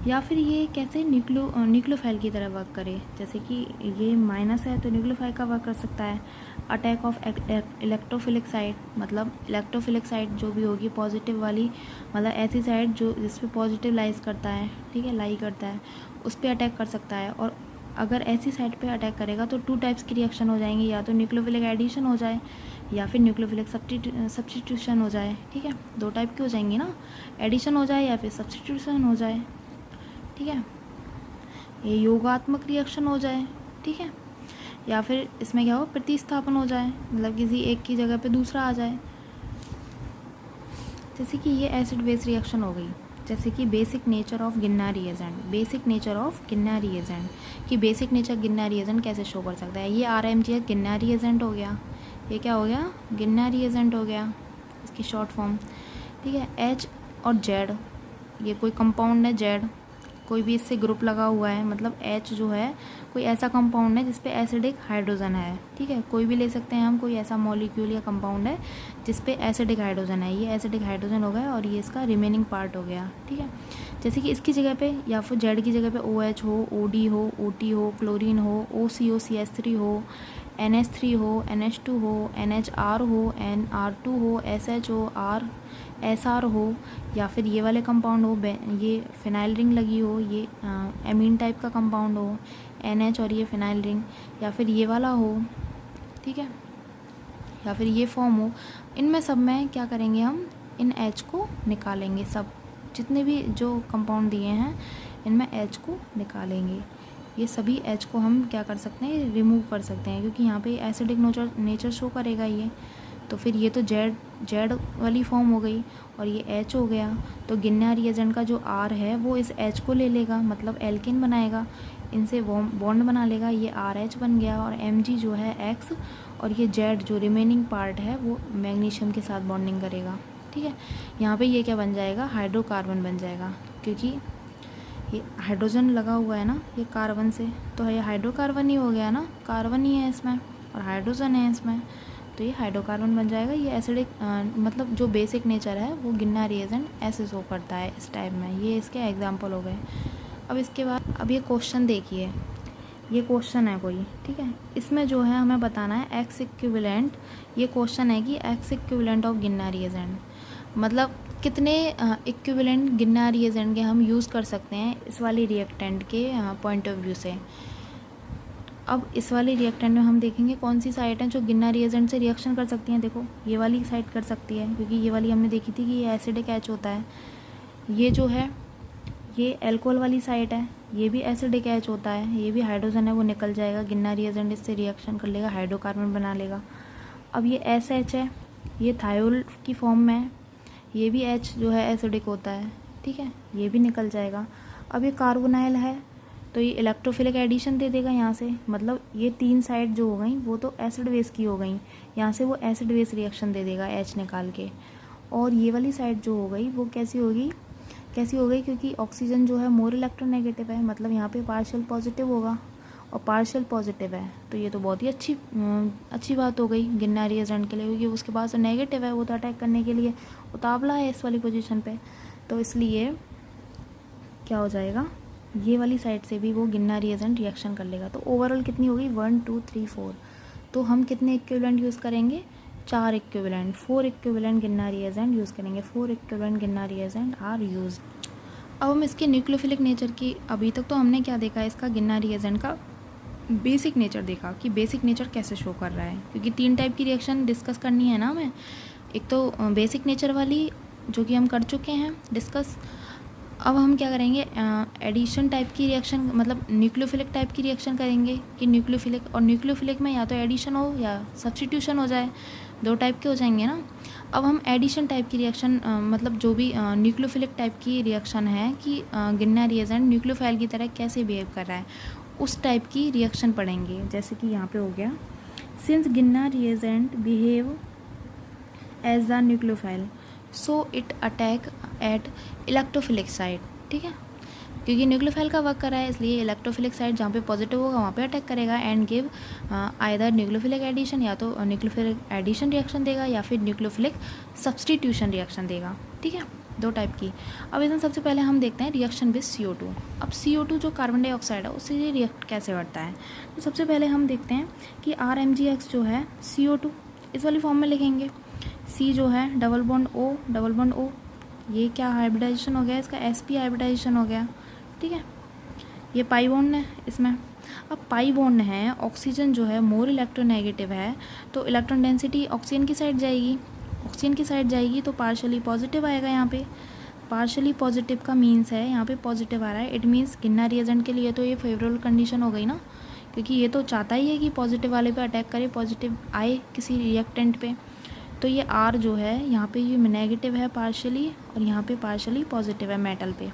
या फिर ये कैसे न्यूक्लियोफाइल की तरह वर्क करे, जैसे कि ये माइनस है तो न्यूक्लियोफाइल का वर्क कर सकता है। अटैक ऑफ इलेक्ट्रोफिलिक साइड, मतलब इलेक्ट्रोफिलिक साइड जो भी होगी पॉजिटिव वाली, मतलब ऐसी साइड जो जिस पे पॉजिटिव लाइज करता है, ठीक है, लाई करता है, उस पर अटैक कर सकता है। और अगर ऐसी साइड पे अटैक करेगा तो 2 टाइप्स की रिएक्शन हो जाएंगी, या तो न्यूक्लियोफिलिक एडिशन हो जाए या फिर न्यूक्लियोफिलिक सब्स्टिट्यूशन हो जाए, ठीक है। 2 टाइप की हो जाएंगी ना, एडिशन हो जाए या फिर सब्स्टिट्यूशन हो जाए, ठीक है। ये योगात्मक रिएक्शन हो जाए, ठीक है, या फिर इसमें क्या हो, प्रतिस्थापन हो जाए, मतलब किसी एक की जगह पे दूसरा आ जाए। जैसे कि ये एसिड बेस रिएक्शन हो गई। जैसे कि basic nature of Ginna reagent, basic nature of Ginna reagent, कि बेसिक नेचर गिन्ना रिएजेंट कैसे शो कर सकता है। ये RMGH गिन्ना रिएजेंट हो गया, ये क्या हो गया, गिन्ना रिएजेंट हो गया, इसकी शॉर्ट फॉर्म, ठीक है। H और Z, ये कोई कंपाउंड है Z, कोई भी इससे ग्रुप लगा हुआ है, मतलब H जो है कोई ऐसा कंपाउंड है जिसपे एसिडिक हाइड्रोजन है, ठीक है, कोई भी ले सकते हैं हम, कोई ऐसा मॉलिक्यूल या कंपाउंड है जिसपे एसिडिक हाइड्रोजन है, ये एसिडिक हाइड्रोजन हो गया और ये इसका रिमेनिंग पार्ट हो गया, ठीक है। जैसे कि इसकी जगह पे या फिर Z की जगह पे OH हो, OD हो, OT हो, क्लोरीन हो, OCO CH3 हो, NH3 हो, NH2 हो, NHR हो, NR2 हो, SH हो, R SR हो या फिर ये वाले कंपाउंड हो, ये फिनाइल रिंग लगी हो, ये एमीन टाइप का कंपाउंड हो NH और ये फिनाइल रिंग, या फिर ये वाला हो, ठीक है, या फिर ये फॉर्म हो, इनमें सब में क्या करेंगे हम इन H को निकालेंगे। सब जितने भी जो कंपाउंड दिए हैं इनमें H को निकालेंगे। ये सभी H को हम क्या कर सकते हैं, रिमूव कर सकते हैं, क्योंकि यहाँ पे एसिडिक नेचर शो करेगा ये। तो फिर ये तो जेड वाली फॉर्म हो गई और ये H हो गया। तो गिन्ना रिएजेंट का जो R है वो इस H को ले लेगा, मतलब एल्केन बनाएगा, इनसे बॉन्ड बना लेगा, ये RH बन गया। और Mg जो है X और ये Z जो रिमेनिंग पार्ट है वो मैग्नीशियम के साथ बॉन्डिंग करेगा, ठीक है। यहाँ पे ये क्या बन जाएगा, हाइड्रोकार्बन बन जाएगा, क्योंकि ये हाइड्रोजन लगा हुआ है ना ये कार्बन से, तो ये हाइड्रोकार्बन ही हो गया ना, कार्बन ही है इसमें और हाइड्रोजन है इसमें, तो ये हाइड्रोकार्बन बन जाएगा। ये एसिडिक मतलब जो बेसिक नेचर है वो गिन्ना रिएजेंट ऐसे शो करता है इस टाइप में। ये इसके एग्जाम्पल हो गए। अब इसके बाद अब ये क्वेश्चन देखिए, ये क्वेश्चन है कोई, ठीक है, इसमें जो है हमें बताना है एक्स इक्विवेलेंट। ये क्वेश्चन है कि x equivalent of Ginna reagent, मतलब कितने इक्विवेलेंट गिन्ना रिएजेंट के हम यूज़ कर सकते हैं इस वाली रिएक्टेंट के पॉइंट ऑफ व्यू से। अब इस वाली रिएक्टेंट में हम देखेंगे कौन सी साइट है जो गिन्ना रिएजेंट से रिएक्शन कर सकती हैं। देखो ये वाली साइट कर सकती है, क्योंकि ये वाली हमने देखी थी कि ये एसिडिक H होता है। ये जो है ये एल्कोहल वाली साइट है, ये भी एसिडिक H होता है, ये भी हाइड्रोजन है वो निकल जाएगा, गिन्ना रिएजेंट इससे रिएक्शन कर लेगा, हाइड्रोकार्बन बना लेगा। अब ये SH है, ये थायोल की फॉर्म में है, ये भी H जो है एसिडिक होता है, ठीक है, ये भी निकल जाएगा। अब ये कार्बोनाइल है तो ये इलेक्ट्रोफिलिक एडिशन दे देगा यहाँ से, मतलब ये तीन साइड जो हो गई वो तो एसिड बेस की हो गई, यहाँ से वो एसिड बेस रिएक्शन दे देगा H निकाल के। और ये वाली साइड जो हो गई वो कैसी होगी, क्योंकि ऑक्सीजन जो है मोर इलेक्ट्रोनेगेटिव है, मतलब यहाँ पे पार्शियल पॉजिटिव होगा और पार्शियल पॉजिटिव है, तो ये तो बहुत ही अच्छी बात हो गई गिन्ना रिएजेंट के लिए, क्योंकि उसके पास तो नेगेटिव है, वो तो अटैक करने के लिए उतावला है इस वाली पोजीशन पे, तो इसलिए क्या हो जाएगा, ये वाली साइड से भी वो गिन्ना रिएजेंट रिएक्शन कर लेगा। तो ओवरऑल कितनी होगी 1 2 3 4, तो हम कितने इक्विवेलेंट यूज़ करेंगे, 4 equivalent, 4 equivalent Ginna reagent use करेंगे, 4 equivalent Ginna reagent are use. अब हम इसके न्यूक्लियोफिलिक नेचर की, अभी तक तो हमने क्या देखा है, इसका गिन्ना रिएजेंट का बेसिक नेचर देखा कि बेसिक नेचर कैसे शो कर रहा है, क्योंकि 3 टाइप की रिएक्शन डिस्कस करनी है ना हमें। एक तो बेसिक नेचर वाली जो कि हम कर चुके हैं डिस्कस। अब हम क्या करेंगे, एडिशन टाइप की रिएक्शन, मतलब न्यूक्लियोफिलिक टाइप की रिएक्शन करेंगे कि न्यूक्लियोफिलिक, और न्यूक्लियोफिलिक में या तो एडिशन हो या सब्स्टिट्यूशन हो जाए, 2 टाइप के हो जाएंगे ना। अब हम एडिशन टाइप की रिएक्शन, मतलब जो भी न्यूक्लियोफिलिक टाइप की रिएक्शन है कि गिन्ना रिएजेंट न्यूक्लियोफाइल की तरह कैसे बिहेव कर रहा है, उस टाइप की रिएक्शन पढ़ेंगे। जैसे कि यहाँ पे हो गया, सिंस गिन्ना reagent behave as the nucleophile so it attack at electrophilic side, ठीक है, क्योंकि न्यूक्लियोफाइल का वर्क कर रहा है इसलिए इलेक्ट्रोफिलिक साइड जहाँ पे पॉजिटिव होगा वहाँ पे अटैक करेगा and give either nucleophilic addition, या तो न्यूक्लियोफिलिक एडिशन रिएक्शन देगा या फिर न्यूक्लियोफिलिक सब्स्टिट्यूशन रिएक्शन देगा, ठीक है, 2 टाइप की। अब इसमें सबसे पहले हम देखते हैं रिएक्शन विद CO2। अब CO2 जो कार्बन डाइऑक्साइड है उससे ये रिएक्ट कैसे करता है, तो सबसे पहले हम देखते हैं कि RMgX जो है CO2 इस वाली फॉर्म में लिखेंगे। C जो है डबल बॉन्ड O, ये क्या हाइब्रिडाइजेशन हो गया, इसका sp हाइब्रिडाइजेशन हो गया, ठीक है। ये पाई बॉन्ड है इसमें। अब पाई बॉन्ड है, ऑक्सीजन जो है मोर इलेक्ट्रोनेगेटिव है, तो इलेक्ट्रॉन डेंसिटी ऑक्सीजन की साइड जाएगी, तो पार्शली पॉजिटिव आएगा। यहाँ पे पार्शली पॉजिटिव का मीन्स है यहाँ पे पॉजिटिव आ रहा है, इट मीन्स गिन्ना रिएजेंट के लिए तो ये फेवरेबल कंडीशन हो गई ना, क्योंकि ये तो चाहता ही है कि पॉजिटिव वाले पे अटैक करे, पॉजिटिव आए किसी रिएक्टेंट पे। तो ये R जो है यहाँ पे ये नेगेटिव है पार्शली, और यहाँ पे पार्शली पॉजिटिव है मेटल पे।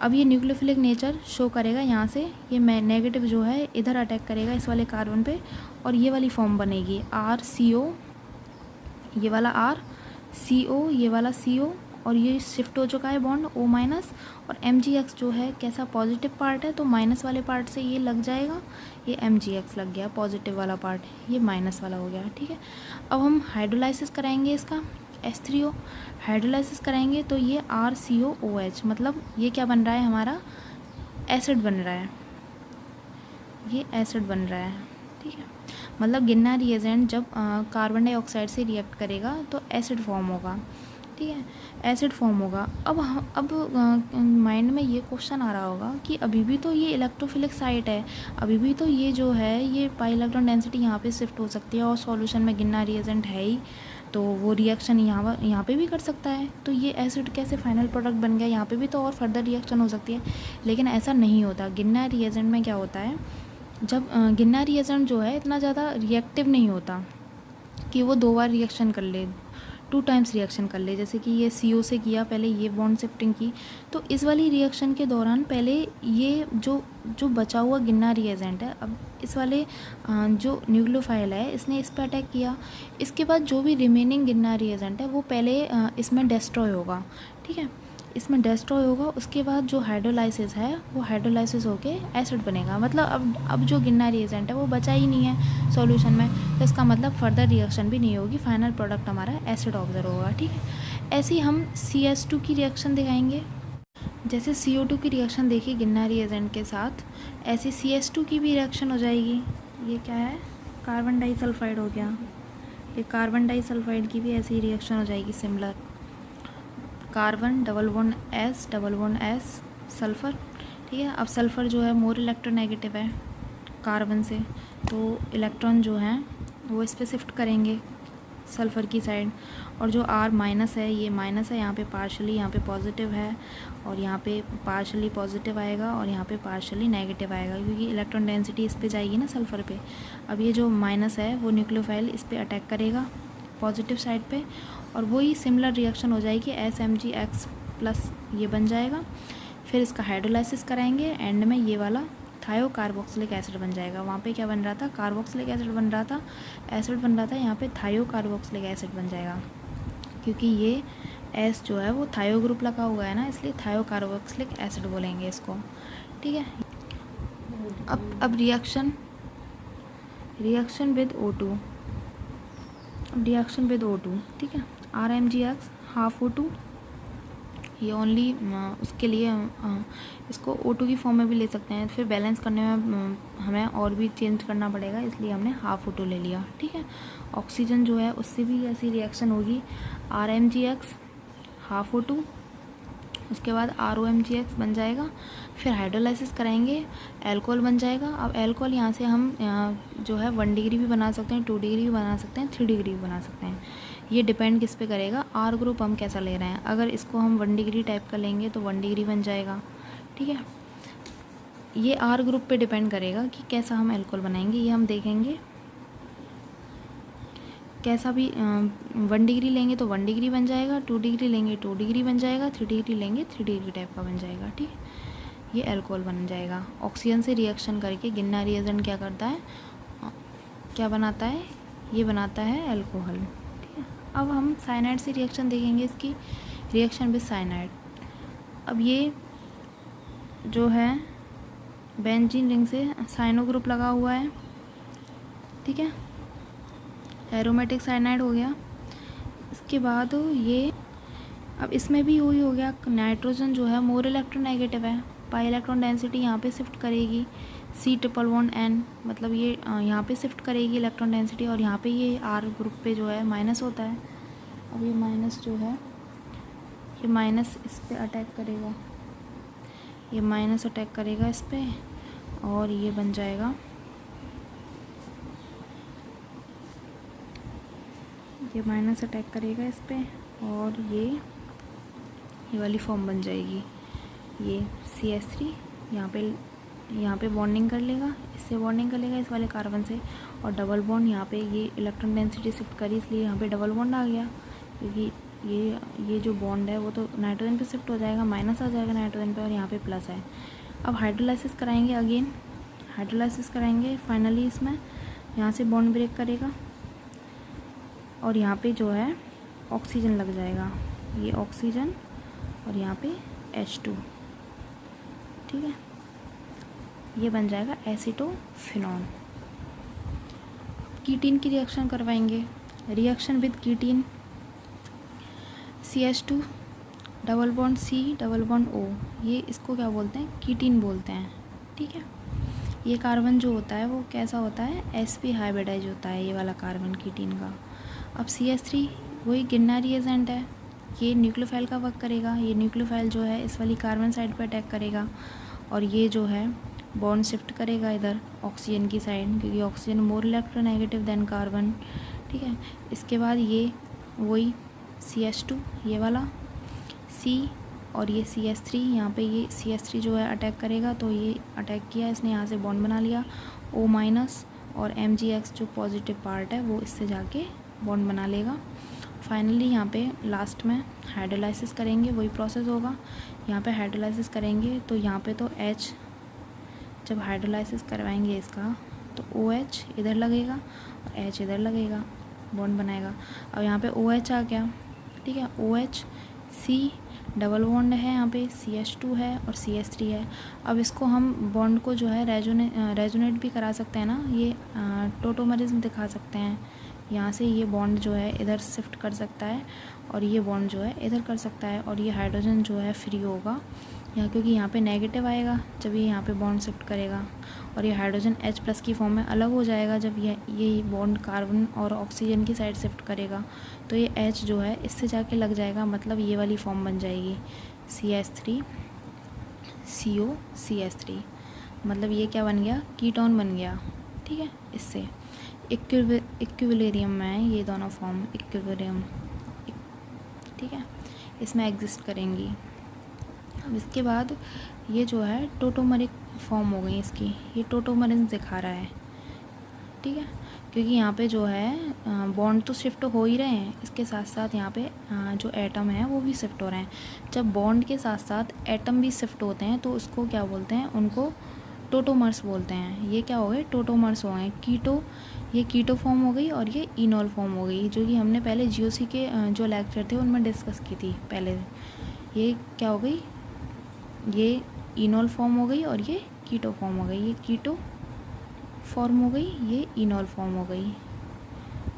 अब ये न्यूक्लियोफिलिक नेचर शो करेगा, यहाँ से ये नेगेटिव जो है इधर अटैक करेगा इस वाले कार्बन पे, और ये वाली फॉर्म बनेगी RCO, ये वाला RCO, ये वाला CO, और ये शिफ्ट हो चुका है बॉन्ड O-, और MgX जो है कैसा पॉजिटिव पार्ट है, तो माइनस वाले पार्ट से ये लग जाएगा, ये MgX लग गया, पॉजिटिव वाला पार्ट ये माइनस वाला हो गया, ठीक है। अब हम हाइड्रोलाइसिस कराएंगे इसका, H3O हाइड्रोलाइसिस कराएंगे, तो ये RCOOH, मतलब ये क्या बन रहा है हमारा, एसिड बन रहा है, ये एसिड बन रहा है, ठीक है। मतलब गिन्ना रिएजेंट जब कार्बन डाइऑक्साइड से रिएक्ट करेगा तो एसिड फॉर्म होगा, ठीक है, एसिड फॉर्म होगा। अब माइंड में ये क्वेश्चन आ रहा होगा कि अभी भी तो ये इलेक्ट्रोफिलिक साइट है, अभी भी तो ये जो है ये पाई इलेक्ट्रॉन डेंसिटी यहाँ पे शिफ्ट हो सकती है और सॉल्यूशन में गिन्ना रिएजेंट है ही, तो वो रिएक्शन यहाँ पे भी कर सकता है, तो ये एसिड कैसे फाइनल प्रोडक्ट बन गया, यहाँ पे भी तो और फर्दर रिएक्शन हो सकती है। लेकिन ऐसा नहीं होता। गिन्ना रिएजेंट में क्या होता है, जब गिन्ना रिएजेंट जो है इतना ज़्यादा रिएक्टिव नहीं होता कि वो 2 बार रिएक्शन कर ले, 2 टाइम्स रिएक्शन कर ले। जैसे कि ये CO से किया, पहले ये बॉन्ड शिफ्टिंग की, तो इस वाली रिएक्शन के दौरान पहले ये जो बचा हुआ गिन्ना रिएजेंट है, अब इस वाले जो न्यूक्लियोफाइल है इसने इस पर अटैक किया, इसके बाद जो भी रिमेनिंग गिन्ना रिएजेंट है वो पहले इसमें डिस्ट्रॉय होगा, ठीक है, इसमें डिस्ट्रॉय होगा। उसके बाद जो हाइड्रोलाइसिस है वो हाइड्रोलाइसिस होके एसिड बनेगा। मतलब अब जो गिन्ना रिएजेंट है वो बचा ही नहीं है सॉल्यूशन में, तो इसका मतलब फर्दर रिएक्शन भी नहीं होगी, फाइनल प्रोडक्ट हमारा एसिड ऑब्जर्व होगा, ठीक है। ऐसे ही हम CS2 की रिएक्शन दिखाएंगे। जैसे CO2 की रिएक्शन देखी गिन्ना रिएजेंट के साथ, ऐसे CS2 की भी रिएक्शन हो जाएगी। ये क्या है, कार्बन डाइसल्फाइड हो गया, ये कार्बन डाइसल्फाइड की भी ऐसी ही रिएक्शन हो जाएगी similar. Carbon double bond S sulphur, ठीक है। अब सल्फ़र जो है मोर इलेक्ट्रोनेगेटिव है कार्बन से, तो इलेक्ट्रॉन जो हैं वो इस पे शिफ्ट करेंगे सल्फ़र की साइड, और जो R माइनस है ये माइनस है, यहाँ पे पार्शली यहाँ पे पॉजिटिव है, और यहाँ पे पार्शली पॉजिटिव आएगा और यहाँ पे पार्शली नेगेटिव आएगा, क्योंकि इलेक्ट्रॉन डेंसिटी इस पे जाएगी ना सल्फ़र पे। अब ये जो माइनस है वो न्यूक्लियोफाइल इस पे अटैक करेगा पॉजिटिव साइड पे, और वही सिमिलर रिएक्शन हो जाएगी SMgX प्लस ये बन जाएगा। फिर इसका हाइड्रोलाइसिस कराएंगे, एंड में ये वाला थायो कार्बोक्सिलिक एसिड बन जाएगा। वहाँ पे क्या बन रहा था, कार्बोक्सिलिक एसिड बन रहा था, एसिड बन रहा था, यहाँ पे थायो कार्बोक्सिलिक एसिड बन जाएगा, क्योंकि ये S जो है वो थायो ग्रुप लगा हुआ है ना, इसलिए थायो कार्बोक्सिलिक एसिड बोलेंगे इसको, ठीक है। अब reaction with O2, reaction with O2, ठीक है। RMgX हाफ O2, ये ओनली उसके लिए इसको O2 की फॉर्म में भी ले सकते हैं, फिर बैलेंस करने में हमें और भी चेंज करना पड़ेगा, इसलिए हमने हाफ O2 ले लिया, ठीक है। ऑक्सीजन जो है उससे भी ऐसी रिएक्शन होगी, RMgX हाफ O2, उसके बाद ROMgX बन जाएगा, फिर हाइड्रोलाइसिस कराएंगे, एल्कोहल बन जाएगा। अब एल्कोहल यहाँ से हम जो है 1 डिग्री भी बना सकते हैं, 2 डिग्री भी बना सकते हैं, 3 डिग्री भी बना सकते हैं। ये डिपेंड किस पे करेगा, R ग्रुप हम कैसा ले रहे हैं। अगर इसको हम 1 डिग्री टाइप का लेंगे तो 1 डिग्री बन जाएगा, ठीक है। ये R ग्रुप पे डिपेंड करेगा कि कैसा हम एल्कोहल बनाएंगे, ये हम देखेंगे। कैसा भी 1 डिग्री लेंगे तो 1 डिग्री बन जाएगा, 2 डिग्री लेंगे 2 डिग्री बन जाएगा, 3 डिग्री लेंगे 3 डिग्री टाइप का बन जाएगा, ठीक है। ये एल्कोहल बन जाएगा। ऑक्सीजन से रिएक्शन करके गिन्ना रिएजेंट क्या करता है, क्या बनाता है, ये बनाता है एल्कोहल, ठीक है। अब हम साइनाइड से रिएक्शन देखेंगे, इसकी रिएक्शन विद साइनाइड। अब ये जो है बेंजीन रिंग से साइनो ग्रुप लगा हुआ है, ठीक है, एरोमेटिक साइनाइड हो गया। इसके बाद ये अब इसमें भी वही हो गया, नाइट्रोजन जो है मोर इलेक्ट्रोनेगेटिव है, पाई इलेक्ट्रॉन डेंसिटी यहाँ पे शिफ्ट करेगी C111N, मतलब ये यहाँ पे शिफ्ट करेगी इलेक्ट्रॉन डेंसिटी, और यहाँ पे ये R ग्रुप पे जो है माइनस होता है। अब ये माइनस जो है ये माइनस इस पे अटैक करेगा, ये माइनस अटैक करेगा इस पे, और ये बन जाएगा, ये माइनस अटैक करेगा इस पे, और ये वाली फॉर्म बन जाएगी, ये CH3 यहाँ पे बॉन्डिंग कर लेगा, इससे बॉन्डिंग कर लेगा इस वाले कार्बन से, और डबल बॉन्ड यहाँ पे ये इलेक्ट्रॉन डेंसिटी शिफ्ट करी इसलिए यहाँ पे डबल बॉन्ड आ गया, क्योंकि ये जो बॉन्ड है वो तो नाइट्रोजन पे शिफ्ट हो जाएगा, माइनस आ जाएगा नाइट्रोजन पे, और यहाँ पे प्लस है। अब हाइड्रोलाइसिस कराएंगे, अगेन हाइड्रोलाइसिस कराएंगे, फाइनली इसमें यहाँ से बॉन्ड ब्रेक करेगा, और यहाँ पे जो है ऑक्सीजन लग जाएगा, ये ऑक्सीजन, और यहाँ पे H2, ठीक है, ये बन जाएगा एसीटोफिनॉन। कीटीन की रिएक्शन करवाएंगे, reaction with ketene, CH2 double bond C double bond O, ये इसको क्या बोलते हैं, कीटीन बोलते हैं, ठीक है। ये कार्बन जो होता है वो कैसा होता है, sp हाइब्रिडाइज होता है ये वाला कार्बन कीटीन का। अब CH3 वही गिरनरी एजेंट है, ये न्यूक्लियोफाइल का वर्क करेगा। ये न्यूक्लियोफाइल जो है इस वाली कार्बन साइड पर अटैक करेगा और ये जो है बॉन्ड शिफ्ट करेगा इधर ऑक्सीजन की साइड, क्योंकि oxygen more electronegative than carbon, ठीक है। इसके बाद ये वही CH2 ये वाला C और ये CH3, यहाँ पे ये CH3 जो है अटैक करेगा, तो ये अटैक किया इसने, यहाँ से बॉन्ड बना लिया O- और MgX जो पॉजिटिव पार्ट है वो इससे जाके बॉन्ड बना लेगा। फाइनली यहाँ पे लास्ट में हाइड्रोलाइसिस करेंगे, वही प्रोसेस होगा। यहाँ पे हाइड्रोलाइसिस करेंगे तो यहाँ पे तो H, जब हाइड्रोलाइसिस करवाएंगे इसका तो OH इधर लगेगा और H इधर लगेगा, बॉन्ड बनाएगा। अब यहाँ पे OH आ गया, ठीक है। OH C डबल बॉन्ड है, यहाँ पे CH2 है और CH3 है। अब इसको हम बॉन्ड को जो है रेजोनेट भी करा सकते हैं ना, ये टोटोमरिज्म दिखा सकते हैं। यहाँ से ये बॉन्ड जो है इधर शिफ्ट कर सकता है और ये बॉन्ड जो है इधर कर सकता है, और ये हाइड्रोजन जो है फ्री होगा यहाँ, क्योंकि यहाँ पे नेगेटिव आएगा जब ये यहाँ पे बॉन्ड शिफ्ट करेगा, और ये हाइड्रोजन H+ की फॉर्म में अलग हो जाएगा जब ये बॉन्ड कार्बन और ऑक्सीजन की साइड शिफ्ट करेगा। तो ये H जो है इससे जाके लग जाएगा, मतलब ये वाली फॉर्म बन जाएगी CH3 CO CH3, मतलब ये क्या बन गया, कीटोन बन गया, ठीक है। इससे इक्विलिब्रियम में है ये दोनों फॉर्म, इक्विलिब्रियम, ठीक है, इसमें एग्जिस्ट करेंगी। अब इसके बाद ये जो है टोटोमरिक फॉर्म हो गई इसकी, ये टोटोमरिज्म दिखा रहा है, ठीक है, क्योंकि यहाँ पे जो है बॉन्ड तो शिफ्ट हो ही रहे हैं, इसके साथ साथ यहाँ पे जो एटम है वो भी शिफ्ट हो रहे हैं। जब बॉन्ड के साथ साथ एटम भी शिफ्ट होते हैं तो उसको क्या बोलते हैं, उनको टोटोमर्स बोलते हैं। ये क्या हो गए, टोटोमर्स हो गए। कीटो, ये कीटो फॉर्म हो गई और ये इनोल फॉर्म हो गई, जो कि हमने पहले GOC के जो लेक्चर थे उनमें डिस्कस की थी पहले। ये क्या हो गई, ये इनोल फॉर्म हो गई और ये कीटो फॉर्म हो गई, ये कीटो फॉर्म हो गई, ये इनोल फॉर्म हो गई,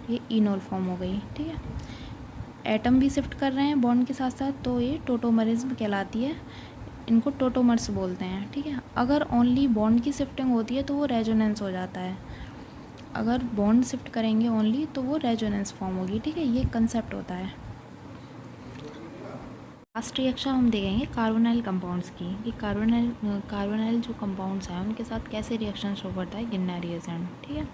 ये इनोल फॉर्म हो गई, ठीक है। एटम भी शिफ्ट कर रहे हैं बॉन्ड के साथ साथ, तो ये टोटोमरिज्म कहलाती है, इनको टोटोमर्स बोलते हैं, ठीक है। अगर ओनली बॉन्ड की शिफ्टिंग होती है तो वो रेजोनेंस हो जाता है, अगर बॉन्ड शिफ्ट करेंगे ओनली तो वो रेजोनेंस फॉर्म होगी, ठीक है। ये कंसेप्ट होता है। लास्ट रिएक्शन हम देखेंगे कार्बोनाइल कंपाउंड्स की, कि कार्बोनाइल जो कंपाउंड्स हैं उनके साथ कैसे रिएक्शन शो करता है गिरनरी एजेंट, ठीक है।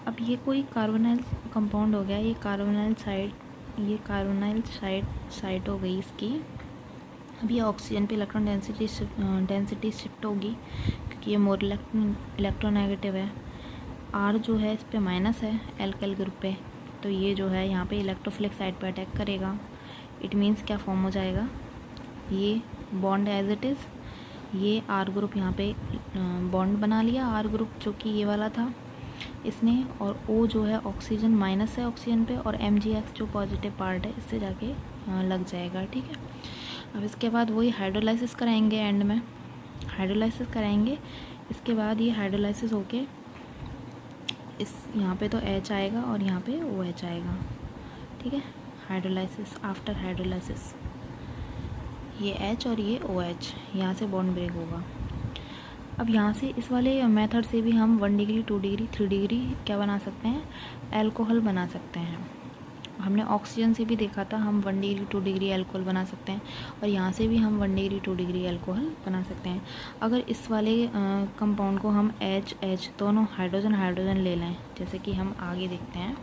अब ये कोई कार्बोनाइल कंपाउंड हो गया, ये कार्बोनाइल साइड हो गई इसकी। अब ये ऑक्सीजन पे इलेक्ट्रॉन डेंसिटी शिफ्ट होगी, क्योंकि ये मोर इलेक्ट्रोनेगेटिव है। R जो है इस पर माइनस है एल्काइल ग्रुप पे, तो ये जो है यहाँ पे इलेक्ट्रोफिलिक साइड पे अटैक करेगा। इट मीन्स क्या फॉर्म हो जाएगा, ये बॉन्ड एज इट इज़, ये R ग्रुप यहाँ पे बॉन्ड बना लिया, R ग्रुप जो कि ये वाला था इसने, और O जो है ऑक्सीजन माइनस है ऑक्सीजन पे, और MgX जो पॉजिटिव पार्ट है इससे जाके लग जाएगा, ठीक है। अब इसके बाद वही हाइड्रोलाइसिस कराएंगे, एंड में हाइड्रोलाइसिस कराएंगे। इसके बाद ये हाइड्रोलाइसिस होके इस यहाँ पे तो H आएगा और यहाँ पे OH आएगा, ठीक है। हाइड्रोलाइसिस, आफ्टर हाइड्रोलाइसिस ये H और ये OH, यहाँ से बॉन्ड ब्रेक होगा। अब यहाँ से इस वाले मेथड से भी हम 1 डिग्री 2 डिग्री 3 डिग्री क्या बना सकते हैं, अल्कोहल बना सकते हैं। हमने ऑक्सीजन से भी देखा था, हम 1 डिग्री 2 डिग्री अल्कोहल बना सकते हैं, और यहाँ से भी हम 1 डिग्री 2 डिग्री अल्कोहल बना सकते हैं। अगर इस वाले कंपाउंड को हम H दोनों हाइड्रोजन ले लें, जैसे कि हम आगे देखते हैं,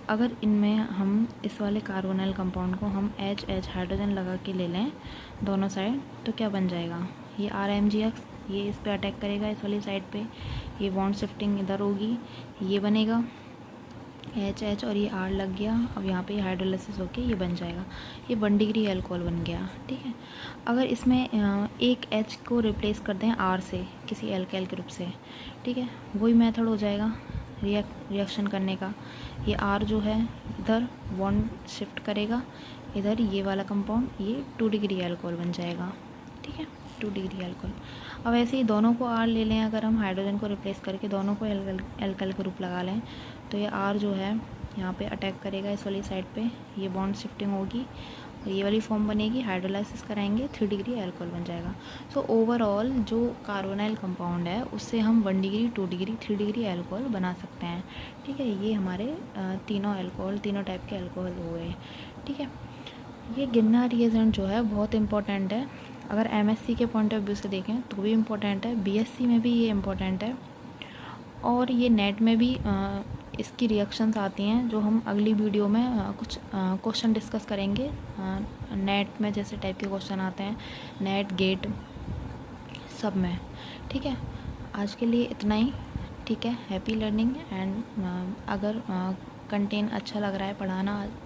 अगर इनमें हम इस वाले कार्बोनाइल कंपाउंड को हम H हाइड्रोजन लगा के ले लें दोनों साइड, तो क्या बन जाएगा, ये RMgX, ये इस पे अटैक करेगा इस वाली साइड पे, ये बॉन्ड शिफ्टिंग इधर होगी, ये बनेगा H और ये R लग गया। अब यहाँ पे हाइड्रोलाइसिस होके ये बन जाएगा, ये 1 डिग्री अल्कोहल बन गया, ठीक है। अगर इसमें एक H को रिप्लेस कर दें R से, किसी अल्काइल ग्रुप से, ठीक है, वही मेथड हो जाएगा रिएक्शन करने का। ये R जो है इधर बॉन्ड शिफ्ट करेगा इधर, ये वाला कंपाउंड, ये 2 डिग्री अल्कोहल बन जाएगा, ठीक है, 2 डिग्री अल्कोहल। अब ऐसे ही दोनों को R ले लें, अगर हम हाइड्रोजन को रिप्लेस करके दोनों को अल्काइल ग्रुप लगा लें, तो ये R जो है यहाँ पे अटैक करेगा इस वाली साइड पे, ये बॉन्ड शिफ्टिंग होगी और ये वाली फॉर्म बनेगी, हाइड्रोलाइसिस कराएंगे 3 डिग्री अल्कोहल बन जाएगा। सो ओवरऑल जो कार्बोनाइल कंपाउंड है उससे हम 1 डिग्री, 2 डिग्री, 3 डिग्री अल्कोहल बना सकते हैं। ठीक है, ये हमारे तीनों टाइप के अल्कोहल हुए। ठीक है, ये गिरनार रिएजेंट जो है बहुत इंपॉर्टेंट है। अगर एमएससी के पॉइंट ऑफ व्यू से देखें तो भी इम्पोर्टेंट है, बीएससी में भी ये इम्पोर्टेंट है, और ये नेट में भी इसकी रिएक्शंस आती हैं जो हम अगली वीडियो में कुछ क्वेश्चन डिस्कस करेंगे। नेट में जैसे टाइप के क्वेश्चन आते हैं, नेट गेट सब में। ठीक है, आज के लिए इतना ही। ठीक है, हैप्पी लर्निंग। एंड अगर कंटेंट अच्छा लग रहा है,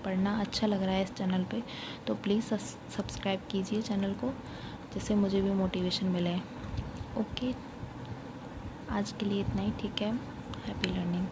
पढ़ना अच्छा लग रहा है इस चैनल पे, तो प्लीज़ सब्सक्राइब कीजिए चैनल को, जिससे मुझे भी मोटिवेशन मिले। ओके, आज के लिए इतना ही। ठीक है, हैप्पी लर्निंग।